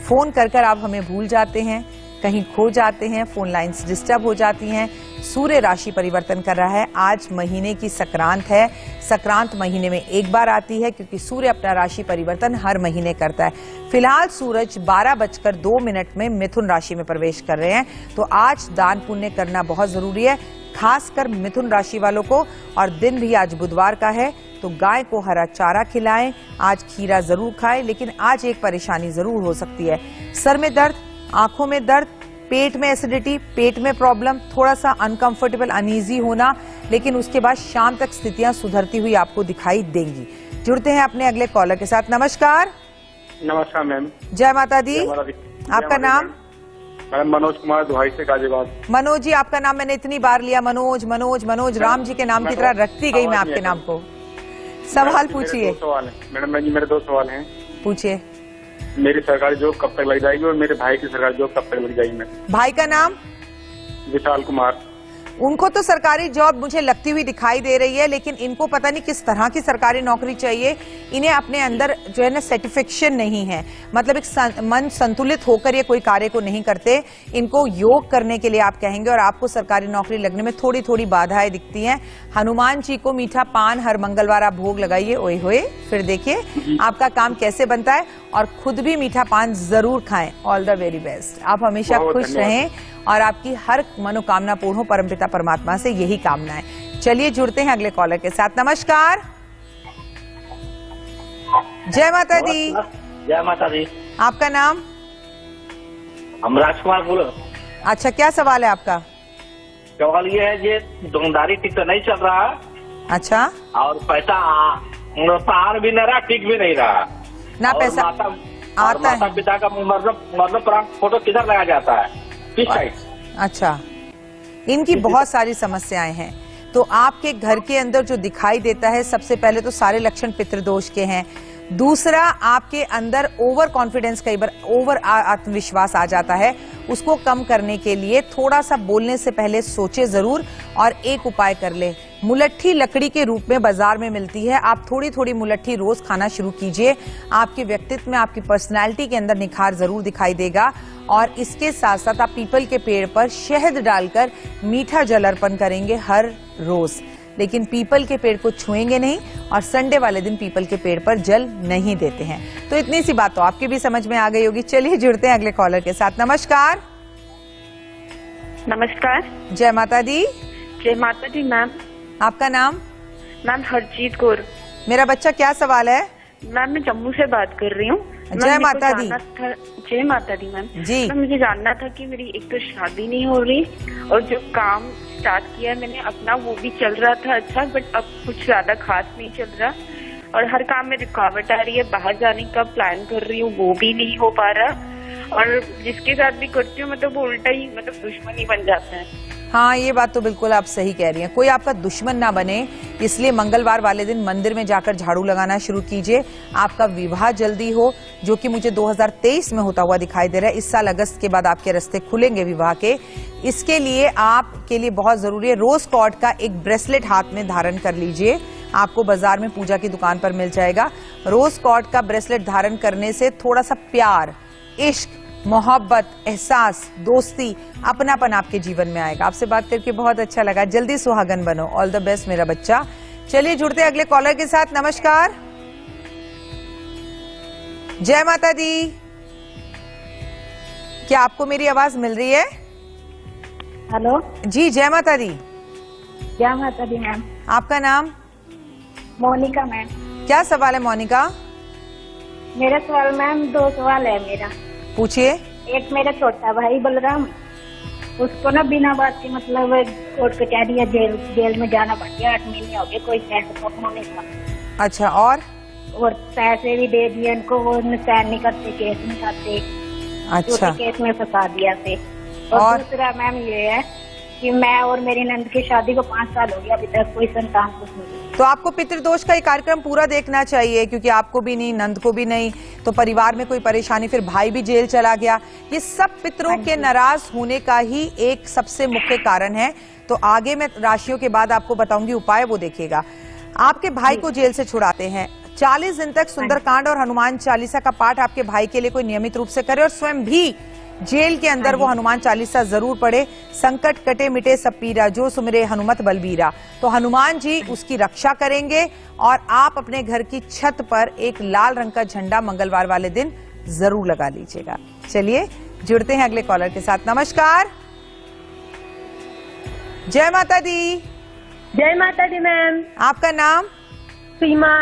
फोन कर आप हमें भूल जाते हैं, कहीं खो जाते हैं, फोन लाइंस डिस्टर्ब हो जाती हैं। सूर्य राशि परिवर्तन कर रहा है। आज महीने की संक्रांत है। संक्रांत महीने में एक बार आती है क्योंकि सूर्य अपना राशि परिवर्तन हर महीने करता है। फिलहाल सूरज 12:02 में मिथुन राशि में प्रवेश कर रहे हैं, तो आज दान पुण्य करना बहुत जरूरी है, खासकर मिथुन राशि वालों को। और दिन भी आज बुधवार का है तो गाय को हरा चारा खिलाएं। आज खीरा जरूर खाएं, लेकिन आज एक परेशानी जरूर हो सकती है। सर में दर्द, आंखों में दर्द, पेट में एसिडिटी, पेट में प्रॉब्लम, थोड़ा सा अनकंफर्टेबल, अनईजी होना, लेकिन उसके बाद शाम तक स्थितियां सुधरती हुई आपको दिखाई देंगी। जुड़ते हैं अपने अगले कॉलर के साथ। नमस्कार। नमस्कार मैम। जय माता दी। आपका नाम? मैडम मनोज कुमार दुहाई से गाजियाबाद। मनोज जी, आपका नाम मैंने इतनी बार लिया, मनोज मनोज मनोज, राम जी के नाम की तरह रखती गई मैं आपके नाम को। सवाल पूछिए। मैडम मेरे 2 सवाल हैं। पूछिए। मेरी सरकारी जॉब कब तक लग जाएगी और मेरे भाई की सरकारी जॉब कब तक लग जाएगी? मैडम भाई का नाम? विशाल कुमार। उनको तो सरकारी जॉब मुझे लगती हुई दिखाई दे रही है, लेकिन इनको पता नहीं किस तरह की सरकारी नौकरी चाहिए। इन्हें अपने अंदर जो है ना सेटिस्फेक्शन नहीं है, मतलब एक मन संतुलित होकर ये कोई कार्य को नहीं करते। इनको योग करने के लिए आप कहेंगे और आपको सरकारी नौकरी लगने में थोड़ी थोड़ी बाधाएं दिखती हैं। हनुमान जी को मीठा पान हर मंगलवार आप भोग लगाइए, ओए होए, फिर देखिए आपका काम कैसे बनता है। और खुद भी मीठा पान जरूर खाएं। All the very best. आप हमेशा खुश रहें और आपकी हर मनोकामना पूर्ण हो। परमपिता परमात्मा से यही कामना है। चलिए जुड़ते हैं अगले कॉलर के साथ। नमस्कार। जय माता दी। जय माता दी। आपका नाम? हम राजकुमार बोलो। अच्छा, क्या सवाल है आपका? सवाल ये है, ये दुकानदारी ठीक तो नहीं चल रहा। अच्छा। और पैसा आ भी नहीं रहा, ठीक भी नहीं रहा ना पैसा आता है। माता पिता का मतलब फोटो किधर लगाया जाता है, किस साइड? अच्छा, इनकी बहुत सारी समस्याएं हैं। तो आपके घर के अंदर जो दिखाई देता है, सबसे पहले तो सारे लक्षण पितृदोष के हैं। दूसरा, आपके अंदर ओवर कॉन्फिडेंस, कई बार ओवर आत्मविश्वास आ जाता है। उसको कम करने के लिए थोड़ा सा बोलने से पहले सोचे जरूर और एक उपाय कर ले। मुलट्ठी लकड़ी के रूप में बाजार में मिलती है, आप थोड़ी थोड़ी मुलट्ठी रोज खाना शुरू कीजिए। आपके व्यक्तित्व में, आपकी पर्सनैलिटी के अंदर निखार जरूर दिखाई देगा। और इसके साथ साथ आप पीपल के पेड़ पर शहद डालकर मीठा जल अर्पण करेंगे हर रोज, लेकिन पीपल के पेड़ को छुएंगे नहीं और संडे वाले दिन पीपल के पेड़ पर जल नहीं देते हैं। तो इतनी सी बात तो आपके भी समझ में आ गई होगी। चलिए जुड़ते हैं अगले कॉलर के साथ। नमस्कार। नमस्कार। जय माता दी। जय माता दी मैम। आपका नाम? मैम हरजीत कौर। मेरा बच्चा, क्या सवाल है? मैम मैं जम्मू से बात कर रही हूँ। जय माता दी। जय माता दी मैम जी। मैम मुझे जानना था कि मेरी एक तो शादी नहीं हो रही और जो काम स्टार्ट किया मैंने अपना वो भी चल रहा था अच्छा, बट अब कुछ ज्यादा खास नहीं चल रहा और हर काम में रुकावट आ रही है। बाहर जाने का प्लान कर रही हूँ, वो भी नहीं हो पा रहा और जिसके साथ भी करती हूँ मतलब वो उल्टा ही मतलब दुश्मन ही बन जाता है। हाँ, ये बात तो बिल्कुल आप सही कह रही हैं। कोई आपका दुश्मन ना बने, इसलिए मंगलवार वाले दिन मंदिर में जाकर झाड़ू लगाना शुरू कीजिए। आपका विवाह जल्दी हो, जो कि मुझे 2023 में होता हुआ दिखाई दे रहा है। इस साल अगस्त के बाद आपके रास्ते खुलेंगे विवाह के। इसके लिए आपके लिए बहुत जरूरी है, रोज कॉर्ड का एक ब्रेसलेट हाथ में धारण कर लीजिए। आपको बाजार में पूजा की दुकान पर मिल जाएगा। रोज कॉर्ड का ब्रेसलेट धारण करने से थोड़ा सा प्यार, इश्क, मोहब्बत, एहसास, दोस्ती, अपनापन आपके जीवन में आएगा। आपसे बात करके बहुत अच्छा लगा। जल्दी सुहागन बनो। ऑल द बेस्ट मेरा बच्चा। चलिए जुड़ते अगले कॉलर के साथ। नमस्कार। जय माता दी। क्या आपको मेरी आवाज मिल रही है? हेलो जी, जय माता दी। जय माता दी मैम। आपका नाम? मोनिका मैम। क्या सवाल है मोनिका? मेरा सवाल मैम 2 सवाल है मेरा। पूछिए। एक मेरा छोटा भाई बलराम, उसको ना बिना बात के मतलब कोर्ट कचहरी या जेल में जाना पड़ गया। 8 महीने हो गए, कोई फैसला होने का। अच्छा, और पैसे भी दे दिए उनको, वो साइन नहीं करते, केस नहीं करते। अच्छा, केस में फंसा दिया थे। और दूसरा मैम ये है कि मैं और मेरी नंद की शादी को 5 साल हो गया, अभी तक कोई संतान कुछ नहीं। तो आपको पितृदोष का ये कार्यक्रम पूरा देखना चाहिए, क्योंकि आपको भी नहीं, नंद को भी नहीं, तो परिवार में कोई परेशानी, फिर भाई भी जेल चला गया। ये सब पितरों के नाराज होने का ही एक सबसे मुख्य कारण है। तो आगे मैं राशियों के बाद आपको बताऊंगी उपाय, वो देखिएगा। आपके भाई को जेल से छुड़ाते हैं। 40 दिन तक सुंदरकांड और हनुमान चालीसा का पाठ आपके भाई के लिए कोई नियमित रूप से करे और स्वयं भी जेल के अंदर वो हनुमान चालीसा जरूर पढ़े। संकट कटे मिटे सब पीरा, जो सुमिरे हनुमत बलबीरा। तो हनुमान जी उसकी रक्षा करेंगे और आप अपने घर की छत पर एक लाल रंग का झंडा मंगलवार वाले दिन जरूर लगा लीजिएगा। चलिए जुड़ते हैं अगले कॉलर के साथ। नमस्कार। जय माता दी। जय माता दी मैम। आपका नाम? सीमा।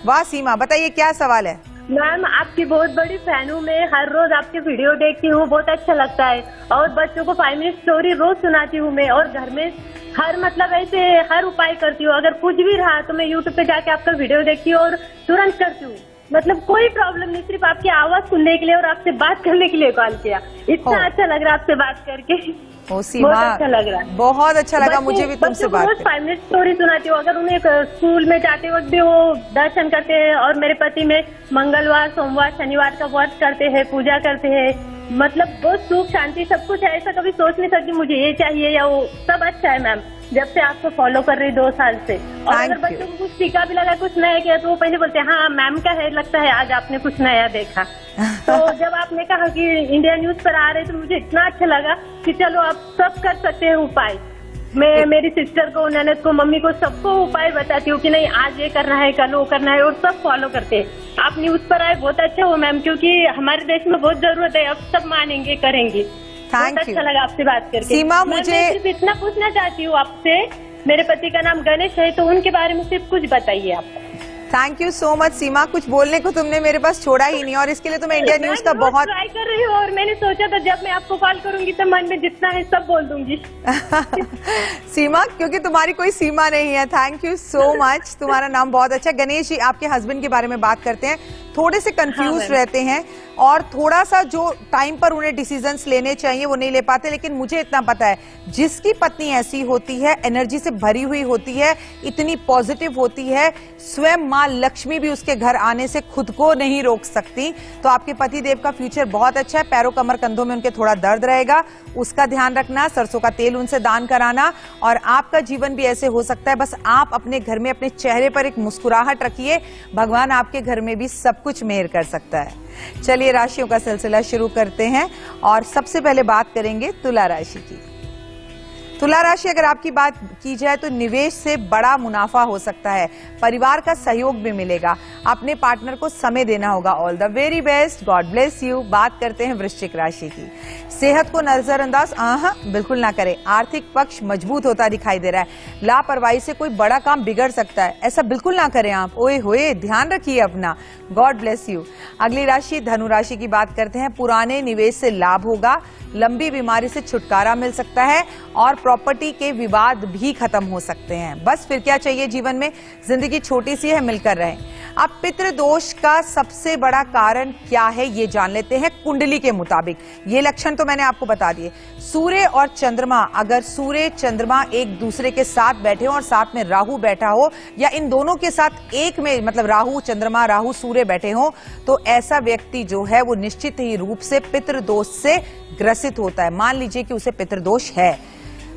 वाह सीमा, बताइए क्या सवाल है? मैम आपकी बहुत बड़ी फैन हूँ मैं, हर रोज आपके वीडियो देखती हूँ, बहुत अच्छा लगता है और बच्चों को 5 मिनट स्टोरी रोज सुनाती हूँ मैं और घर में हर मतलब ऐसे हर उपाय करती हूँ। अगर कुछ भी रहा तो मैं यूट्यूब पे जाके आपका वीडियो देखती हूँ और तुरंत करती हूँ। मतलब कोई प्रॉब्लम नहीं, सिर्फ आपकी आवाज सुनने के लिए और आपसे बात करने के लिए कॉल किया। इतना अच्छा लग रहा है आपसे बात करके। ओ सीमा, बहुत अच्छा लग रहा है, बहुत अच्छा लगा मुझे भी तुमसे बात करके। 5 मिनट स्टोरी सुनाती हूँ। अगर उन्हें स्कूल में जाते वक्त भी वो दर्शन करते हैं, और मेरे पति में मंगलवार, सोमवार, शनिवार का व्रत करते हैं, पूजा करते हैं। मतलब बहुत सुख शांति सब कुछ है। ऐसा कभी सोच नहीं सकती मुझे ये चाहिए या वो, सब अच्छा है मैम। जब से आपको फॉलो कर रही 2 साल से। और अगर बच्चों को कुछ टीका भी लगा, कुछ नया किया, तो वो पहले बोलते हैं हाँ मैम का है, लगता है आज आपने कुछ नया देखा। तो जब आपने कहा कि इंडिया न्यूज पर आ रहे, तो मुझे इतना अच्छा लगा कि चलो आप सब कर सकते हैं उपाय। मैं मेरी सिस्टर को, ननद को, मम्मी को, सबको उपाय बताती हूँ कि नहीं आज ये करना है, कल वो करना है, और सब फॉलो करते हैं। आप न्यूज पर आए बहुत अच्छा हो मैम, क्योंकि हमारे देश में बहुत जरूरत है। अब सब मानेंगे, करेंगे। बहुत अच्छा लगा आपसे बात करके। सीमा, मैं मुझे सिर्फ इतना पूछना चाहती हूँ आपसे, मेरे पति का नाम गणेश है, तो उनके बारे में सिर्फ कुछ बताइए आप। थैंक यू सो मच सीमा, कुछ बोलने को तुमने मेरे पास छोड़ा ही नहीं, और इसके लिए तो मैं इंडिया न्यूज का बहुत ट्राई कर रही हूँ। और मैंने सोचा था जब मैं आपको कॉल करूंगी तो मन में जितना है सब बोल दूंगी। सीमा, क्योंकि तुम्हारी कोई सीमा नहीं है। थैंक यू सो मच, तुम्हारा नाम बहुत अच्छा। गणेश जी, आपके हस्बैंड के बारे में बात करते हैं। थोड़े से कंफ्यूज रहते हैं और थोड़ा सा जो टाइम पर उन्हें डिसीजंस लेने चाहिए वो नहीं ले पाते, लेकिन मुझे इतना पता है जिसकी पत्नी ऐसी होती है, एनर्जी से भरी हुई होती है, इतनी पॉजिटिव होती है, स्वयं माँ लक्ष्मी भी उसके घर आने से खुद को नहीं रोक सकती। तो आपके पति देव का फ्यूचर बहुत अच्छा है। पैरों, कमर, कंधों में उनके थोड़ा दर्द रहेगा, उसका ध्यान रखना, सरसों का तेल उनसे दान कराना, और आपका जीवन भी ऐसे हो सकता है। बस आप अपने घर में अपने चेहरे पर एक मुस्कुराहट रखिए, भगवान आपके घर में भी सब कुछ मेहर कर सकता है। चलिए राशियों का सिलसिला शुरू करते हैं, और सबसे पहले बात करेंगे तुला राशि की। तुला राशि, अगर आपकी बात की जाए तो निवेश से बड़ा मुनाफा हो सकता है, परिवार का सहयोग भी मिलेगा, अपने पार्टनर को समय देना होगा। All the very best, God bless you. बात करते हैं वृश्चिक राशि की। सेहत को नजरअंदाज बिल्कुल ना करें, आर्थिक पक्ष मजबूत होता दिखाई दे रहा है। लापरवाही से कोई बड़ा काम बिगड़ सकता है, ऐसा बिल्कुल ना करें आप। ओए होए, ध्यान रखिए अपना। God bless you. अगली राशि धनु राशि की बात करते हैं। पुराने निवेश से लाभ होगा, लंबी बीमारी से छुटकारा मिल सकता है, और प्रॉपर्टी के विवाद भी खत्म हो सकते हैं। बस फिर क्या चाहिए जीवन में, जिंदगी छोटी सी है, मिलकर रहें। अब पितृदोष का सबसे बड़ा कारण क्या है ये जान लेते हैं कुंडली के मुताबिक। ये लक्षण तो मैंने आपको बता दिए। सूर्य और चंद्रमा, अगर सूर्य चंद्रमा एक दूसरे के साथ बैठे हो और साथ में राहु बैठा हो, या इन दोनों के साथ एक में, मतलब राहु चंद्रमा, राहु सूर्य बैठे हो, तो ऐसा व्यक्ति जो है वो निश्चित ही रूप से पितृदोष से ग्रसित होता है। मान लीजिए कि उसे पितृदोष है।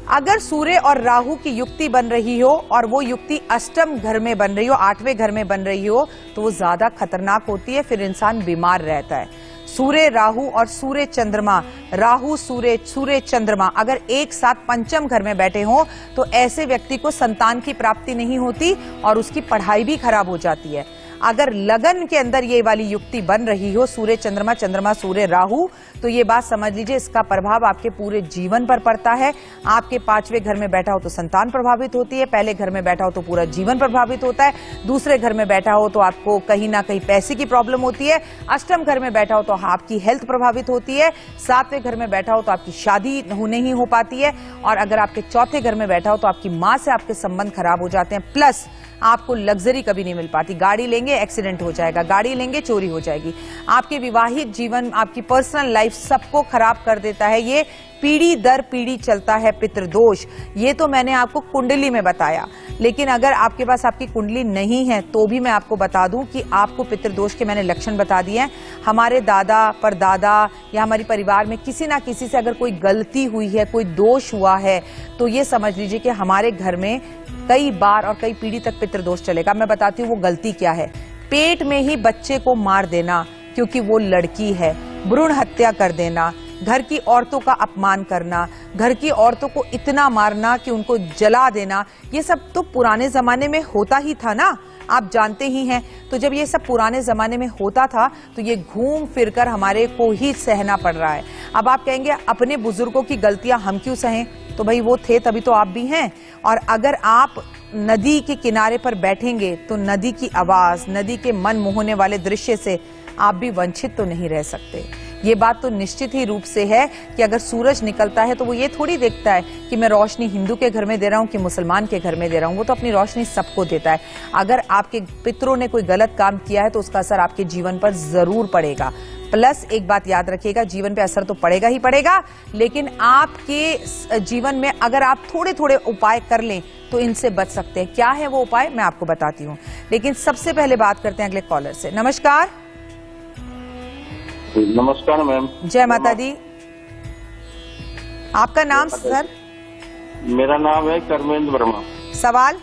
अगर सूर्य और राहु की युक्ति बन रही हो, और वो युक्ति अष्टम घर में बन रही हो, 8वें घर में बन रही हो, तो वो ज्यादा खतरनाक होती है, फिर इंसान बीमार रहता है। सूर्य राहु और सूर्य चंद्रमा, राहु सूर्य, सूर्य चंद्रमा अगर एक साथ पंचम घर में बैठे हों, तो ऐसे व्यक्ति को संतान की प्राप्ति नहीं होती और उसकी पढ़ाई भी खराब हो जाती है। अगर लगन के अंदर ये वाली युक्ति बन रही हो, सूर्य चंद्रमा, चंद्रमा सूर्य राहु, तो ये बात समझ लीजिए इसका प्रभाव आपके पूरे जीवन पर पड़ता है। आपके 5वें घर में बैठा हो तो संतान प्रभावित होती है, पहले घर में बैठा हो तो पूरा जीवन प्रभावित होता है, दूसरे घर में बैठा हो तो आपको कहीं ना कहीं पैसे की प्रॉब्लम होती है, अष्टम घर में बैठा हो तो आपकी हेल्थ प्रभावित होती है, 7वें घर में बैठा हो तो आपकी शादी नहीं हो पाती है, और अगर आपके 4थे घर में बैठा हो तो आपकी माँ से आपके संबंध खराब हो जाते हैं। प्लस आपको लग्जरी कभी नहीं मिल पाती। गाड़ी लेंगे एक्सीडेंट हो जाएगा, गाड़ी लेंगे चोरी हो जाएगी। आपके विवाहित जीवन, आपकी पर्सनल लाइफ सबको खराब कर देता है। ये पीढ़ी दर पीढ़ी चलता है पितृदोष। ये तो मैंने आपको कुंडली में बताया, लेकिन अगर आपके पास आपकी कुंडली नहीं है तो भी मैं आपको बता दूं कि आपको पितृदोष के मैंने लक्षण बता दिए हैं। हमारे दादा परदादा या हमारे परिवार में किसी ना किसी से अगर कोई गलती हुई है, कोई दोष हुआ है, तो ये समझ लीजिए कि हमारे घर में कई बार और कई पीढ़ी तक पितृदोष चलेगा। मैं बताती हूँ वो गलती क्या है। पेट में ही बच्चे को मार देना क्योंकि वो लड़की है, भ्रूण हत्या कर देना, घर की औरतों का अपमान करना, घर की औरतों को इतना मारना कि उनको जला देना, ये सब तो पुराने जमाने में होता ही था ना, आप जानते ही हैं। तो जब ये सब पुराने जमाने में होता था तो ये घूम फिरकर हमारे को ही सहना पड़ रहा है। अब आप कहेंगे अपने बुजुर्गों की गलतियां हम क्यों सहें, तो भाई वो थे तभी तो आप भी हैं। और अगर आप नदी के किनारे पर बैठेंगे तो नदी की आवाज, नदी के मन मोहने वाले दृश्य से आप भी वंचित तो नहीं रह सकते, ये बात तो निश्चित ही रूप से है कि अगर सूरज निकलता है तो वो ये थोड़ी देखता है कि मैं रोशनी हिंदू के घर में दे रहा हूँ कि मुसलमान के घर में दे रहा हूँ। वो तो अपनी रोशनी सबको देता है। अगर आपके पितरों ने कोई गलत काम किया है तो उसका असर आपके जीवन पर जरूर पड़ेगा। प्लस एक बात याद रखिएगा, जीवन पे असर तो पड़ेगा ही पड़ेगा, लेकिन आपके जीवन में अगर आप थोड़े थोड़े उपाय कर लें तो इनसे बच सकते हैं। क्या है वो उपाय, मैं आपको बताती हूँ, लेकिन सबसे पहले बात करते हैं अगले कॉलर से। नमस्कार। नमस्कार मैम। जय माता दी। आपका नाम सर? मेरा नाम है कर्मेंद्र वर्मा। सवाल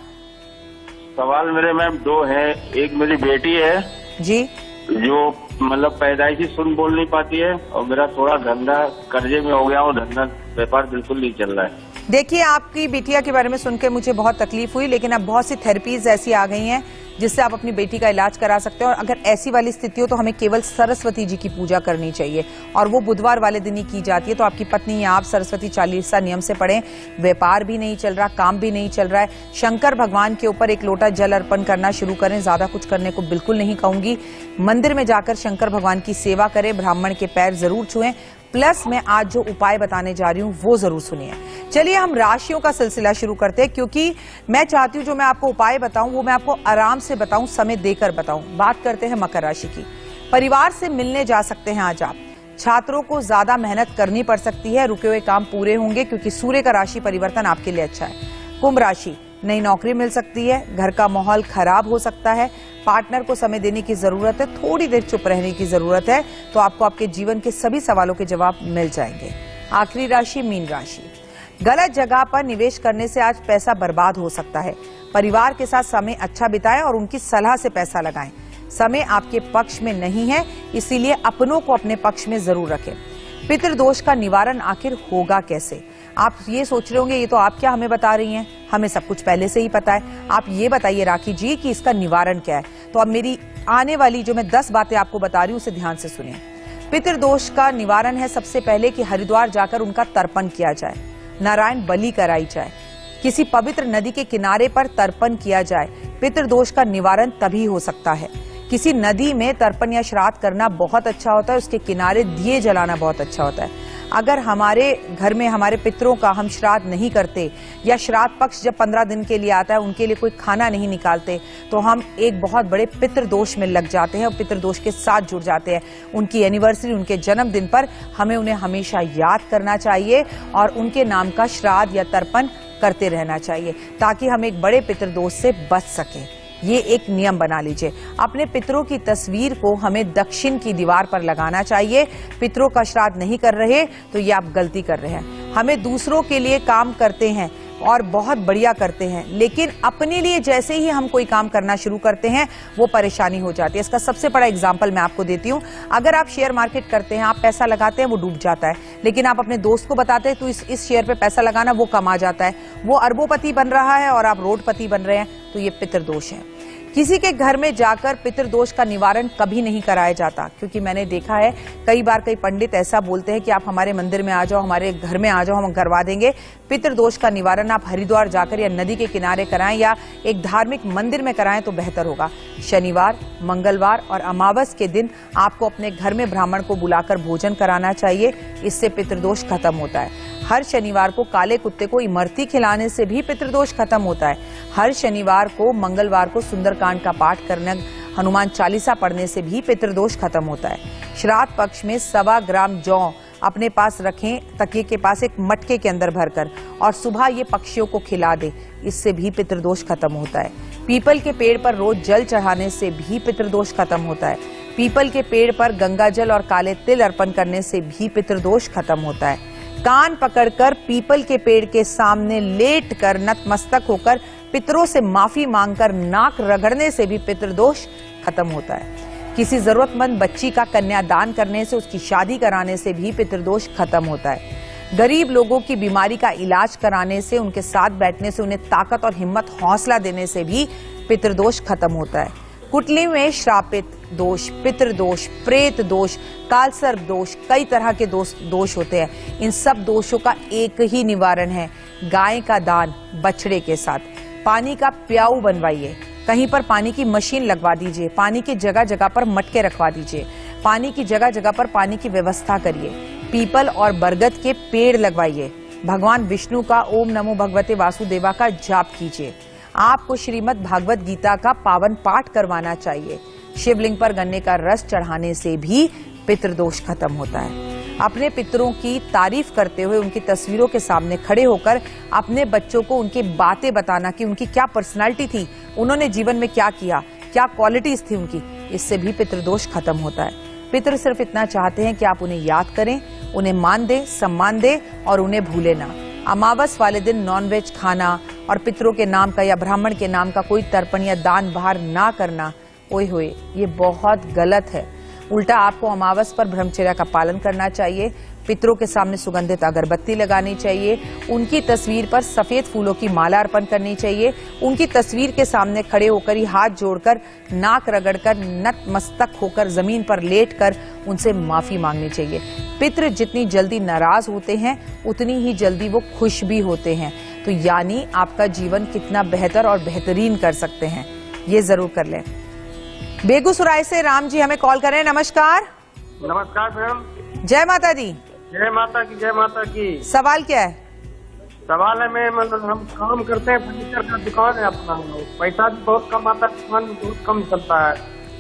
मेरे मैम दो हैं। एक मेरी बेटी है जी, जो मतलब पैदाइशी सुन बोल नहीं पाती है, और मेरा थोड़ा धंधा कर्जे में हो गया हूँ, धंधा व्यापार बिल्कुल नहीं चल रहा है। देखिए आपकी बिटिया के बारे में सुनकर मुझे बहुत तकलीफ हुई, लेकिन अब बहुत सी थेरेपीज ऐसी आ गई हैं जिससे आप अपनी बेटी का इलाज करा सकते हैं। और अगर ऐसी वाली स्थिति हो तो हमें केवल सरस्वती जी की पूजा करनी चाहिए, और वो बुधवार वाले दिन ही की जाती है। तो आपकी पत्नी या आप सरस्वती चालीसा नियम से पढ़ें। व्यापार भी नहीं चल रहा, काम भी नहीं चल रहा है, शंकर भगवान के ऊपर एक लोटा जल अर्पण करना शुरू करें। ज्यादा कुछ करने को बिल्कुल नहीं कहूंगी। मंदिर में जाकर शंकर भगवान की सेवा करें, ब्राह्मण के पैर जरूर छुएं। प्लस मैं आज जो उपाय बताने जा रही हूँ वो जरूर सुनिए। चलिए हम राशियों का सिलसिला शुरू करते हैं, क्योंकि मैं चाहती हूँ जो मैं आपको उपाय बताऊं वो मैं आपको आराम से बताऊं, समय देकर बताऊं। बात करते हैं मकर राशि की। परिवार से मिलने जा सकते हैं आज आप। छात्रों को ज्यादा मेहनत करनी पड़ सकती है, रुके हुए काम पूरे होंगे क्योंकि सूर्य का राशि परिवर्तन आपके लिए अच्छा है। कुंभ राशि, नई नौकरी मिल सकती है, घर का माहौल खराब हो सकता है, पार्टनर को समय देने की जरूरत है, थोड़ी देर चुप रहने की जरूरत है, तो आपको आपके जीवन के सभी सवालों के जवाब मिल जाएंगे। आखिरी राशि मीन राशि, गलत जगह पर निवेश करने से आज पैसा बर्बाद हो सकता है। परिवार के साथ समय अच्छा बिताएं और उनकी सलाह से पैसा लगाएं। समय आपके पक्ष में नहीं है, इसीलिए अपनों को अपने पक्ष में जरूर रखें। पितृदोष का निवारण आखिर होगा कैसे? आप ये सोच रहे होंगे ये तो आप क्या हमें बता रही हैं, हमें सब कुछ पहले से ही पता है। आप ये बताइए राखी जी कि इसका निवारण क्या है। तो अब मेरी आने वाली जो मैं 10 बातें आपको बता रही हूँ उसे ध्यान से सुनिए। पितृदोष का निवारण है सबसे पहले कि हरिद्वार जाकर उनका तर्पण किया जाए, नारायण बलि कराई जाए, किसी पवित्र नदी के किनारे पर तर्पण किया जाए। पितृदोष का निवारण तभी हो सकता है। किसी नदी में तर्पण या श्राद्ध करना बहुत अच्छा होता है, उसके किनारे दिए जलाना बहुत अच्छा होता है। अगर हमारे घर में हमारे पितरों का हम श्राद्ध नहीं करते, या श्राद्ध पक्ष जब 15 दिन के लिए आता है उनके लिए कोई खाना नहीं निकालते, तो हम एक बहुत बड़े पितृदोष में लग जाते हैं और पितृदोष के साथ जुड़ जाते हैं। उनकी एनिवर्सरी, उनके जन्मदिन पर हमें उन्हें हमेशा याद करना चाहिए और उनके नाम का श्राद्ध या तर्पण करते रहना चाहिए, ताकि हम एक बड़े पितृदोष से बच सकें। ये एक नियम बना लीजिए। अपने पितरों की तस्वीर को हमें दक्षिण की दीवार पर लगाना चाहिए। पितरों का श्राद्ध नहीं कर रहे तो ये आप गलती कर रहे हैं। हमें दूसरों के लिए काम करते हैं और बहुत बढ़िया करते हैं, लेकिन अपने लिए जैसे ही हम कोई काम करना शुरू करते हैं वो परेशानी हो जाती है। इसका सबसे बड़ा एग्जाम्पल मैं आपको देती हूँ। अगर आप शेयर मार्केट करते हैं, आप पैसा लगाते हैं, वो डूब जाता है, लेकिन आप अपने दोस्त को बताते हैं तो इस शेयर पे पैसा लगाना, वो कमा जाता है, वो अरबोपति बन रहा है और आप रोडपति बन रहे हैं, तो ये पितृदोष है। किसी के घर में जाकर पितृदोष का निवारण कभी नहीं कराया जाता, क्योंकि मैंने देखा है कई बार कई पंडित ऐसा बोलते हैं कि आप हमारे मंदिर में आ जाओ, हमारे घर में आ जाओ, हम करवा देंगे। पितृदोष का निवारण आप हरिद्वार जाकर या नदी के किनारे कराएं या एक धार्मिक मंदिर में कराएं तो बेहतर होगा। शनिवार, मंगलवार और अमावस के दिन आपको अपने घर में ब्राह्मण को बुलाकर भोजन कराना चाहिए, इससे पितृदोष खत्म होता है। हर शनिवार को काले कुत्ते को इमरती खिलाने से भी पितृदोष खत्म होता है। हर शनिवार को, मंगलवार को सुंदरकांड का पाठ करने, हनुमान चालीसा पढ़ने से भी पितृदोष खत्म होता है। श्राद्ध पक्ष में 1.25 ग्राम जौ अपने पास रखें, तकिए के पास एक मटके के अंदर भरकर, और सुबह ये पक्षियों को खिला दे, इससे भी पितृदोष खत्म होता है। पीपल के पेड़ पर रोज जल चढ़ाने से भी पितृदोष खत्म होता है। पीपल के पेड़ पर गंगा जल और काले तिल अर्पण करने से भी पितृदोष खत्म होता है। कान पकड़कर पीपल के पेड़ के सामने लेटकर नतमस्तक होकर पितरों से माफी मांगकर नाक रगड़ने से भी पितृदोष खत्म होता है। किसी जरूरतमंद बच्ची का कन्यादान करने से, उसकी शादी कराने से भी पितृदोष खत्म होता है। गरीब लोगों की बीमारी का इलाज कराने से, उनके साथ बैठने से, उन्हें ताकत और हिम्मत, हौसला देने से भी पितृदोष खत्म होता है। कुटली में श्रापित दोष, पितृदोष, प्रेत दोष, कालसर्प दोष, कई तरह के दोष होते हैं। इन सब दोषों का एक ही निवारण है, गाय का दान बछड़े के साथ। पानी का प्याऊ बनवाइए, कहीं पर पानी की मशीन लगवा दीजिए, पानी की जगह जगह पर मटके रखवा दीजिए। पानी की जगह जगह पर पानी की व्यवस्था करिए। पीपल और बरगद के पेड़ लगवाइए। भगवान विष्णु का ओम नमो भगवते वासुदेवा का जाप कीजिए। आपको श्रीमद् भागवत गीता का पावन पाठ करवाना चाहिए। शिवलिंग पर गन्ने का रस चढ़ाने से भी पितृदोष खत्म होता है। अपने पितरों की तारीफ करते हुए उनकी तस्वीरों के सामने खड़े होकर अपने बच्चों को उनकी बातें बताना कि उनकी क्या पर्सनालिटी थी, उन्होंने जीवन में क्या किया, क्या क्वालिटीज थी उनकी, इससे भी पितृदोष खत्म होता है। पितृ सिर्फ इतना चाहते हैं कि आप उन्हें याद करें, उन्हें मान दें, सम्मान दें और उन्हें भूले ना। अमावस वाले दिन नॉनवेज खाना और पितरों के नाम का या ब्राह्मण के नाम का कोई तर्पण या दान बाहर ना करना, ओए होए, ये बहुत गलत है। उल्टा आपको अमावस पर ब्रह्मचर्य का पालन करना चाहिए। पितरों के सामने सुगंधित अगरबत्ती लगानी चाहिए। उनकी तस्वीर पर सफेद फूलों की माला अर्पण करनी चाहिए। उनकी तस्वीर के सामने खड़े होकर ही हाथ जोड़कर, नाक रगड़कर, नतमस्तक होकर जमीन पर लेटकर उनसे माफी मांगनी चाहिए। पितृ जितनी जल्दी नाराज होते हैं उतनी ही जल्दी वो खुश भी होते हैं। तो यानी आपका जीवन कितना बेहतर और बेहतरीन कर सकते हैं, ये जरूर कर लें। बेगूसराय से राम जी हमें कॉल कर रहे हैं। नमस्कार। नमस्कार मैम। जय माता दी। जय माता की, जय माता की। सवाल क्या है? सवाल है मैं मतलब हम काम करते हैं, फर्नीचर का दुकान है अपना, पैसा भी बहुत कम आता है, दुकान भी बहुत कम चलता है,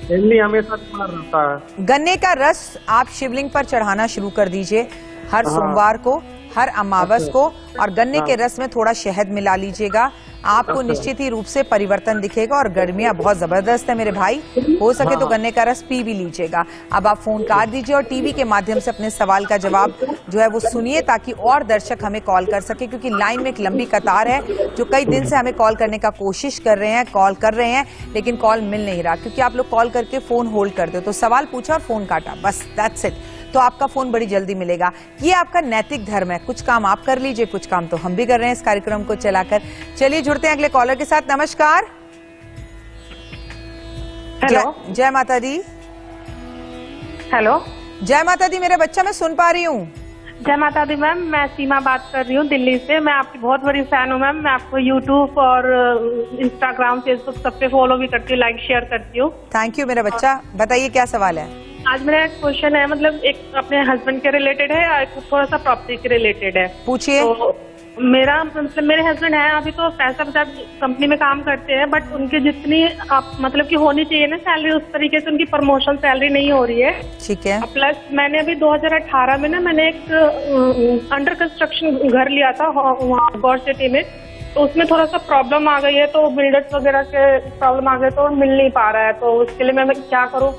फैमिली हमेशा बीमार रहता है। गन्ने का रस आप शिवलिंग पर चढ़ाना शुरू कर दीजिए हर सोमवार को, हर अमावस को, और गन्ने के रस में थोड़ा शहद मिला लीजिएगा। आपको निश्चित ही रूप से परिवर्तन दिखेगा। और गर्मियां बहुत जबरदस्त है मेरे भाई, हो सके तो गन्ने का रस पी भी लीजिएगा। अब आप फोन काट दीजिए और टीवी के माध्यम से अपने सवाल का जवाब जो है वो सुनिए, ताकि और दर्शक हमें कॉल कर सके, क्योंकि लाइन में एक लंबी कतार है जो कई दिन से हमें कॉल करने का कोशिश कर रहे हैं, कॉल कर रहे हैं, लेकिन कॉल मिल नहीं रहा, क्योंकि आप लोग कॉल करके फोन होल्ड करते हो। तो सवाल पूछा और फोन काटा, बस दैट्स इट। तो आपका फोन बड़ी जल्दी मिलेगा। ये आपका नैतिक धर्म है। कुछ काम आप कर लीजिए, कुछ काम तो हम भी कर रहे हैं इस कार्यक्रम को चलाकर। चलिए जुड़ते हैं अगले कॉलर के साथ। नमस्कार। हेलो। जय माता दी। हेलो। जय माता दी। मेरा बच्चा मैं सुन पा रही हूँ। जय माता दी मैम, मैं सीमा बात कर रही हूँ दिल्ली से। मैं आपकी बहुत बड़ी फैन हूँ मैम। मैं आपको यूट्यूब और इंस्टाग्राम, फेसबुक सब पे फॉलो भी करती हूँ, लाइक शेयर करती हूँ। थैंक यू मेरा बच्चा। बताइए क्या सवाल है? आज मेरा एक क्वेश्चन है, मतलब एक अपने हस्बैंड के रिलेटेड है और एक थोड़ा सा प्रॉपर्टी के रिलेटेड है। पूछिए। तो मेरा मतलब मेरे हस्बैंड है अभी तो पैसा कंपनी में काम करते हैं, बट उनकी जितनी आप मतलब कि होनी चाहिए ना सैलरी, उस तरीके से उनकी प्रमोशन सैलरी नहीं हो रही है। ठीक है। प्लस मैंने अभी 2018 में ना मैंने एक अंडर कंस्ट्रक्शन घर लिया था वहाँ गौर सिटी में, तो उसमें थोड़ा सा प्रॉब्लम आ गई है, तो बिल्डर्स वगैरह के प्रॉब्लम आ गए तो मिल नहीं पा रहा है। तो उसके लिए मैं क्या करूँ?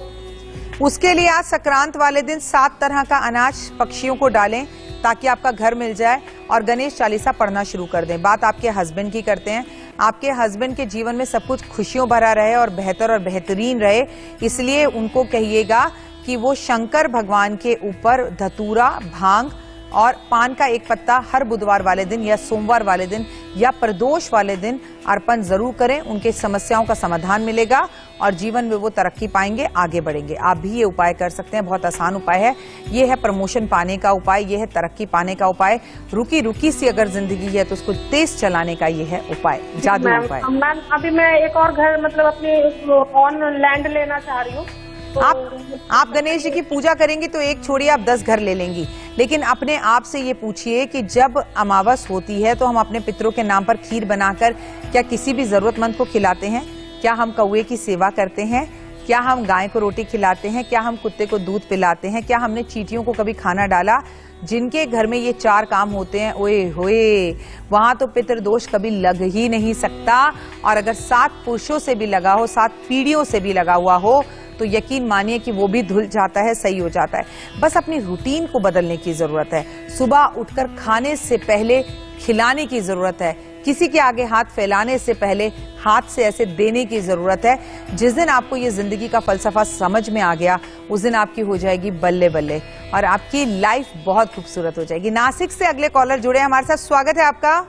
उसके लिए आज संक्रांत वाले दिन 7 तरह का अनाज पक्षियों को डालें ताकि आपका घर मिल जाए, और गणेश चालीसा पढ़ना शुरू कर दें। बात आपके हस्बैंड की करते हैं। आपके हस्बैंड के जीवन में सब कुछ खुशियों भरा रहे और बेहतर और बेहतरीन रहे, इसलिए उनको कहिएगा कि वो शंकर भगवान के ऊपर धतूरा, भांग और पान का एक पत्ता हर बुधवार वाले दिन या सोमवार वाले दिन या प्रदोष वाले दिन अर्पण जरूर करें। उनके समस्याओं का समाधान मिलेगा और जीवन में वो तरक्की पाएंगे, आगे बढ़ेंगे। आप भी ये उपाय कर सकते हैं, बहुत आसान उपाय है। ये है प्रमोशन पाने का उपाय, ये है तरक्की पाने का उपाय। रुकी रुकी सी अगर जिंदगी है तो उसको तेज चलाने का ये है उपाय, जादू उपाय। मैम अभी मैं एक और घर मतलब अपनी ऑन लैंड लेना चाह रही हूँ। आप गणेश जी की पूजा करेंगी तो एक छोड़िए आप 10 घर ले लेंगी, लेकिन अपने आप से ये पूछिए कि जब अमावस होती है तो हम अपने पितरों के नाम पर खीर बनाकर क्या किसी भी जरूरतमंद को खिलाते हैं? क्या हम कौवे की सेवा करते हैं? क्या हम गाय को रोटी खिलाते हैं? क्या हम कुत्ते को दूध पिलाते हैं? क्या हमने चींटियों को कभी खाना डाला? जिनके घर में ये 4 काम होते हैं, ओए होए, वहां तो पितृदोष कभी लग ही नहीं सकता। और अगर 7 पुरुषों से भी लगा हो, 7 पीढ़ियों से भी लगा हुआ हो, तो यकीन मानिए कि वो भी धुल जाता है, सही हो जाता है। बस अपनी रूटीन को बदलने की जरूरत है। सुबह उठकर खाने से पहले खिलाने की जरूरत है। किसी के आगे हाथ फैलाने से पहले हाथ से ऐसे देने की जरूरत है। जिस दिन आपको ये जिंदगी का फलसफा समझ में आ गया, उस दिन आपकी हो जाएगी बल्ले बल्ले और आपकी लाइफ बहुत खूबसूरत हो जाएगी। नासिक से अगले कॉलर जुड़े हमारे साथ, स्वागत है आपका।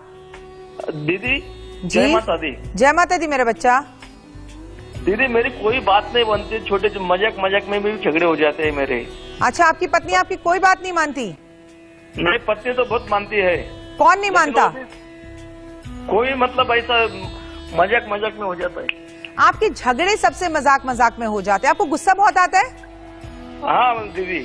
दीदी जय माता दी। जय माता दी मेरा बच्चा। दीदी मेरी कोई बात नहीं बनती, छोटे मजाक में भी झगड़े हो जाते हैं मेरे। अच्छा, आपकी पत्नी आपकी कोई बात नहीं मानती? मेरी पत्नी तो बहुत मानती है। कौन नहीं मानता? कोई मतलब ऐसा मजाक में हो जाता है। आपके झगड़े सबसे मजाक में हो जाते हैं। आपको गुस्सा बहुत आता है? हाँ दीदी।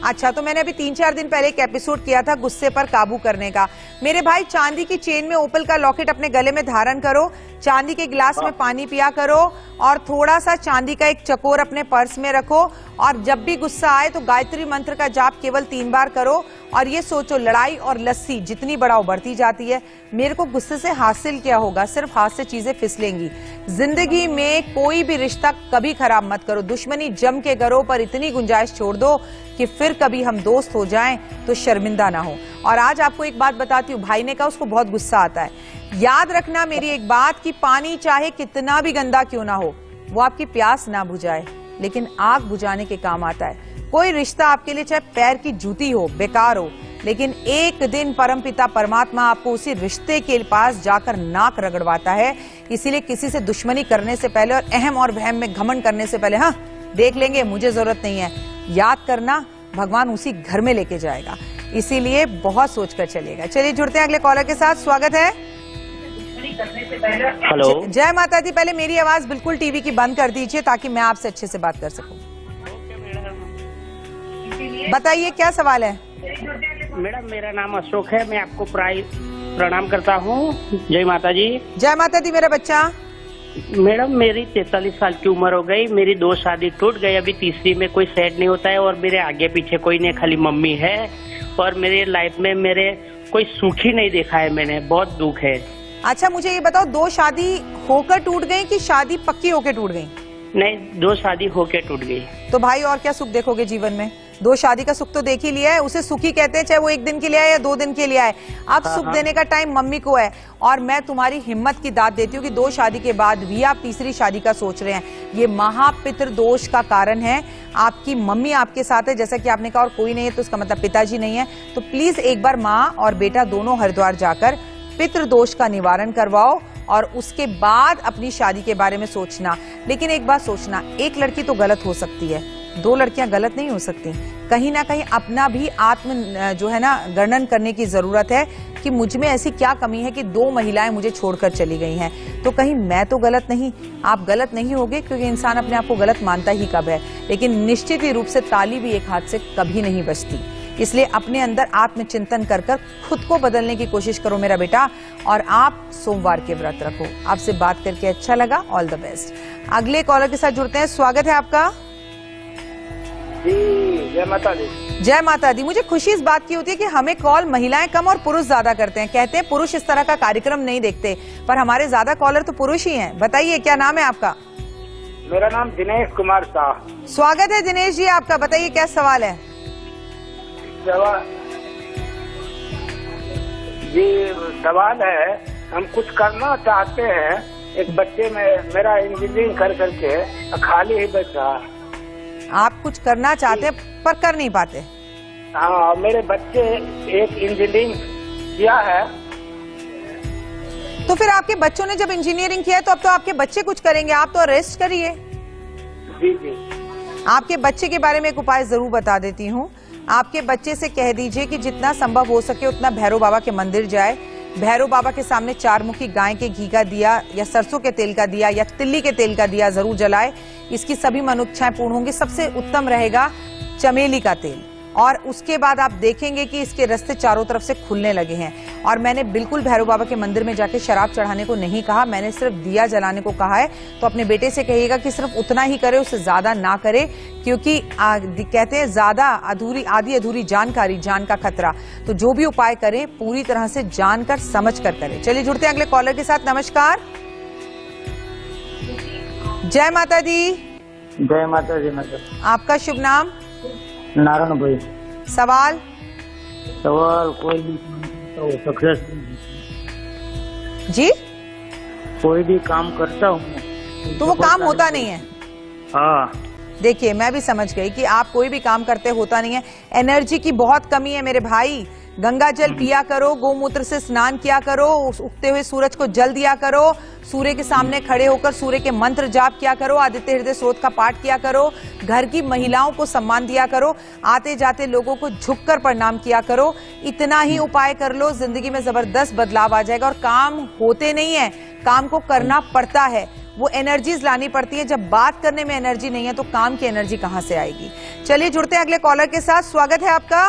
अच्छा, तो मैंने अभी 3-4 दिन पहले एक एपिसोड किया था गुस्से पर काबू करने का। मेरे भाई, चांदी की चेन में ओपल का लॉकेट अपने गले में धारण करो, चांदी के गिलास में पानी पिया करो और थोड़ा सा चांदी का एक चकोर अपने पर्स में रखो और जब भी गुस्सा आए तो गायत्री मंत्र का जाप केवल 3 बार करो और ये सोचो, लड़ाई और लस्सी जितनी बढ़ाओ बढ़ती जाती है। मेरे को गुस्से से हासिल क्या होगा? सिर्फ हाथ से चीजें फिसलेंगी। जिंदगी में कोई भी रिश्ता कभी खराब मत करो, दुश्मनी जम के करो, पर इतनी गुंजाइश छोड़ दो कि फिर कभी हम दोस्त हो जाएं तो शर्मिंदा ना हो। और आज आपको एक बात बताती हूँ, भाई ने कहा उसको बहुत गुस्सा आता है। याद रखना मेरी एक बात कि पानी चाहे कितना भी गंदा क्यों ना हो, वो आपकी प्यास ना बुझाए, लेकिन आग बुझाने के काम आता है। कोई रिश्ता आपके लिए चाहे पैर की जूती हो, बेकार हो, लेकिन एक दिन परमपिता परमात्मा आपको उसी रिश्ते के पास जाकर नाक रगड़वाता है। इसीलिए किसी से दुश्मनी करने से पहले और अहम और वहम में घमंड करने से पहले, हाँ देख लेंगे, मुझे जरूरत नहीं है, याद करना भगवान उसी घर में लेके जाएगा। इसीलिए बहुत सोचकर चलिएगा। चलिए जुड़ते हैं अगले कॉलर के साथ। स्वागत है। हेलो, जय माता दी। पहले मेरी आवाज बिल्कुल टीवी की बंद कर दीजिए ताकि मैं आपसे अच्छे से बात कर सकूं। बताइए क्या सवाल है? मैडम मेरा नाम अशोक है, मैं आपको प्रणाम करता हूँ। जय माता जी। जय माता दी मेरा बच्चा। मैडम मेरी 43 साल की उम्र हो गई, मेरी 2 शादी टूट गई, अभी तीसरी में कोई सेट नहीं होता है और मेरे आगे पीछे कोई नहीं, खाली मम्मी है और मेरे लाइफ में मेरे कोई सुख ही नहीं देखा है मैंने, बहुत दुख है। अच्छा, मुझे ये बताओ, 2 शादी होकर टूट गई कि शादी पक्की होकर टूट गई? नहीं, 2 शादी होके टूट गई। तो भाई और क्या सुख देखोगे जीवन में? 2 शादी का सुख तो देख ही लिया है, उसे सुखी कहते हैं, चाहे वो 1 दिन के लिए आए या 2 दिन के लिए आए। अब सुख देने का टाइम मम्मी को है और मैं तुम्हारी हिम्मत की दाद देती हूँ कि 2 शादी के बाद भी आप तीसरी शादी का सोच रहे हैं। ये महापितृ दोष का कारण है। आपकी मम्मी आपके साथ है, जैसा कि आपने कहा, और कोई नहीं है तो उसका मतलब पिताजी नहीं है। तो प्लीज एक बार माँ और बेटा दोनों हरिद्वार जाकर पितृदोष का निवारण करवाओ और उसके बाद अपनी शादी के बारे में सोचना। लेकिन एक बात सोचना, एक लड़की तो गलत हो सकती है, 2 लड़कियां गलत नहीं हो सकती। कहीं ना कहीं अपना भी आत्म जो है ना गणन करने की जरूरत है कि मुझ में ऐसी क्या कमी है कि 2 महिलाएं मुझे छोड़कर चली गई हैं। तो कहीं मैं तो गलत नहीं, आप गलत नहीं होगे, क्योंकि इंसान अपने आप को गलत मानता ही कब है। लेकिन निश्चित ही रूप से ताली भी एक हाथ से कभी नहीं बजती। इसलिए अपने अंदर आत्मचिंतन कर कर खुद को बदलने की कोशिश करो मेरा बेटा, और आप सोमवार के व्रत रखो। आपसे बात करके अच्छा लगा, ऑल द बेस्ट। अगले कॉलर के साथ जुड़ते हैं। स्वागत है आपका। जय माता दी। जय माता दी। मुझे खुशी इस बात की होती है कि हमें कॉल महिलाएं कम और पुरुष ज्यादा करते हैं। कहते हैं पुरुष इस तरह का कार्यक्रम नहीं देखते, पर हमारे ज्यादा कॉलर तो पुरुष ही हैं। बताइए क्या नाम है आपका? मेरा नाम दिनेश कुमार शाह। स्वागत है दिनेश जी आपका। बताइए क्या सवाल है? सवाल है, हम कुछ करना चाहते हैं, एक बच्चे में मेरा इंजीनियरिंग कर करके खाली ही बच रहा। आप कुछ करना चाहते हैं पर कर नहीं पाते? हाँ, मेरे बच्चे एक इंजीनियरिंग किया है। तो फिर आपके बच्चों ने जब इंजीनियरिंग किया है तो अब तो आपके बच्चे कुछ करेंगे, आप तो रेस्ट करिए। जी जी। आपके बच्चे के बारे में एक उपाय जरूर बता देती हूँ। आपके बच्चे से कह दीजिए कि जितना संभव हो सके उतना भैरव बाबा के मंदिर जाए, भैरव बाबा के सामने 4 मुखी गाय के घी का दिया या सरसों के तेल का दिया या तिल्ली के तेल का दिया जरूर जलाए। इसकी सभी मनोइच्छाएं पूर्ण होंगी। सबसे उत्तम रहेगा चमेली का तेल, और उसके बाद आप देखेंगे कि इसके रास्ते चारों तरफ से खुलने लगे हैं। और मैंने बिल्कुल भैरव बाबा के मंदिर में जाके शराब चढ़ाने को नहीं कहा, मैंने सिर्फ दिया जलाने को कहा है। तो अपने बेटे से कहिएगा कि सिर्फ उतना ही करे, उससे ज्यादा ना करे, क्योंकि कहते हैं ज्यादा आधी अधूरी जानकारी जान का खतरा। तो जो भी उपाय करें पूरी तरह से जानकर समझ कर करें। चलिए जुड़ते हैं अगले कॉलर के साथ। नमस्कार। जय माता दी। जय माता दी। मतलब आपका शुभ नाम? नारायण भाई। सवाल? सवाल कोई भी तो सक्सेस जी? कोई भी काम करता हूँ तो वो काम होता नहीं है। हाँ। देखिए, मैं भी समझ गई कि आप कोई भी काम करते होता नहीं है। एनर्जी की बहुत कमी है मेरे भाई। गंगा जल पिया करो, गोमूत्र से स्नान किया करो, उगते हुए सूरज को जल दिया करो, सूर्य के सामने खड़े होकर सूर्य के मंत्र जाप किया करो, आदित्य हृदय स्रोत का पाठ किया करो, घर की महिलाओं को सम्मान दिया करो, आते जाते लोगों को झुककर प्रणाम किया करो। इतना ही उपाय कर लो, जिंदगी में जबरदस्त बदलाव आ जाएगा। और काम होते नहीं है, काम को करना पड़ता है, वो एनर्जीज लानी पड़ती है। जब बात करने में एनर्जी नहीं है तो काम की एनर्जी कहां से आएगी। चलिए जुड़ते हैं अगले कॉलर के साथ। स्वागत है आपका।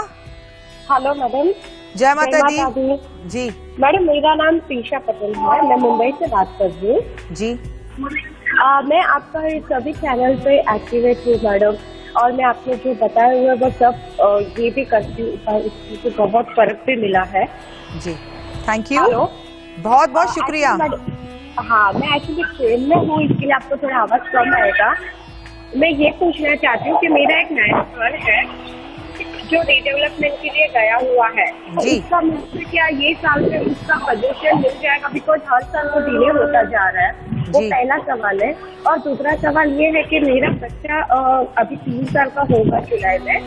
Hello madam. जय माता दी। जी मैडम, मेरा नाम प्रीशा पटेल है, मैं मुंबई से बात कर रही हूँ जी। मैं आपका सभी चैनल पे एक्टिवेट हूँ मैडम, और मैं आपने जो बताया हुआ वो सब ये भी करती हूँ, इससे बहुत फर्क भी मिला है जी। थैंक यू, बहुत बहुत शुक्रिया। हाँ, मैं एक्चुअली ट्रेन में हूँ, इसके लिए आपको थोड़ा आवाज कम आएगा। मैं ये पूछना चाहती हूँ कि मेरा एक नया सर है जो रीडेवलपमेंट के लिए गया हुआ है, जी। इसका मुझसे क्या ये साल में उसका पोजीशन मिल जाएगा? बिकॉज हर साल वो डिले होता जा रहा है, वो जी। पहला सवाल है। और दूसरा सवाल ये है कि मेरा बच्चा अभी 3 साल का होगा जुलाई में,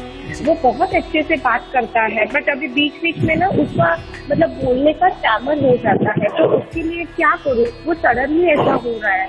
वो बहुत अच्छे से बात करता है, बट अभी बीच बीच में ना उसका मतलब बोलने का स्टैमर हो जाता है, तो उसके लिए क्या करूँ? वो सडनली ऐसा हो रहा है।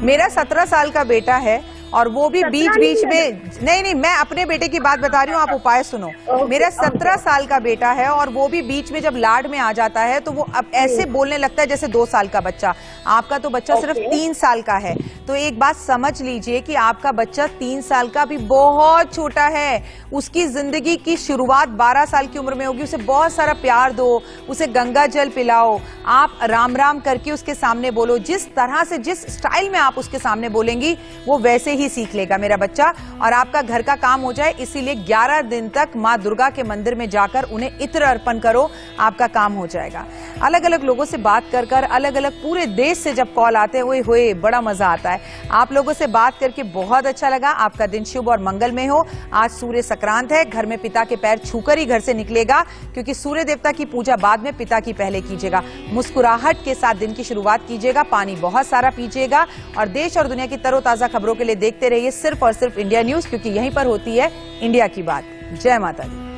मेरा 17 साल का बेटा है और वो भी बीच बीच में, नहीं, मैं अपने बेटे की बात बता रही हूँ, आप उपाय सुनो। मेरा 17 साल का बेटा है और वो भी बीच में जब लाड में आ जाता है तो वो अब ऐसे बोलने लगता है जैसे 2 साल का बच्चा। आपका तो बच्चा सिर्फ 3 साल का है, तो एक बात समझ लीजिए कि आपका बच्चा 3 साल का भी बहुत छोटा है। उसकी जिंदगी की शुरुआत 12 साल की उम्र में होगी। उसे बहुत सारा प्यार दो, उसे गंगा जल पिलाओ, आप राम राम करके उसके सामने बोलो। जिस तरह से, जिस स्टाइल में आप उसके सामने बोलेंगी वो वैसे ही सीख लेगा मेरा बच्चा। और आपका घर का काम हो जाए, इसीलिए 11 दिन तक माँ दुर्गा के मंदिर में जाकर उन्हें इत्र अर्पण करो, आपका काम हो जाएगा। अलग अलग लोगों से बात कर अलग अलग पूरे देश से जब कॉल आते हैं, ओए होए बड़ा मजा आता है। आप लोगों से बात करके बहुत अच्छा लगा। आपका दिन शुभ और मंगलमय हो। आज सूर्य संक्रांत है, घर में पिता के पैर छूकर ही घर से निकलेगा, क्योंकि सूर्य देवता की पूजा बाद में, पिता की पहले कीजिएगा। मुस्कुराहट के साथ दिन की शुरुआत कीजिएगा, पानी बहुत सारा पीजिएगा। और देश और दुनिया की तरोताजा खबरों के लिए देखते रहिए सिर्फ और सिर्फ इंडिया न्यूज, क्योंकि यहीं पर होती है इंडिया की बात। जय माता दी।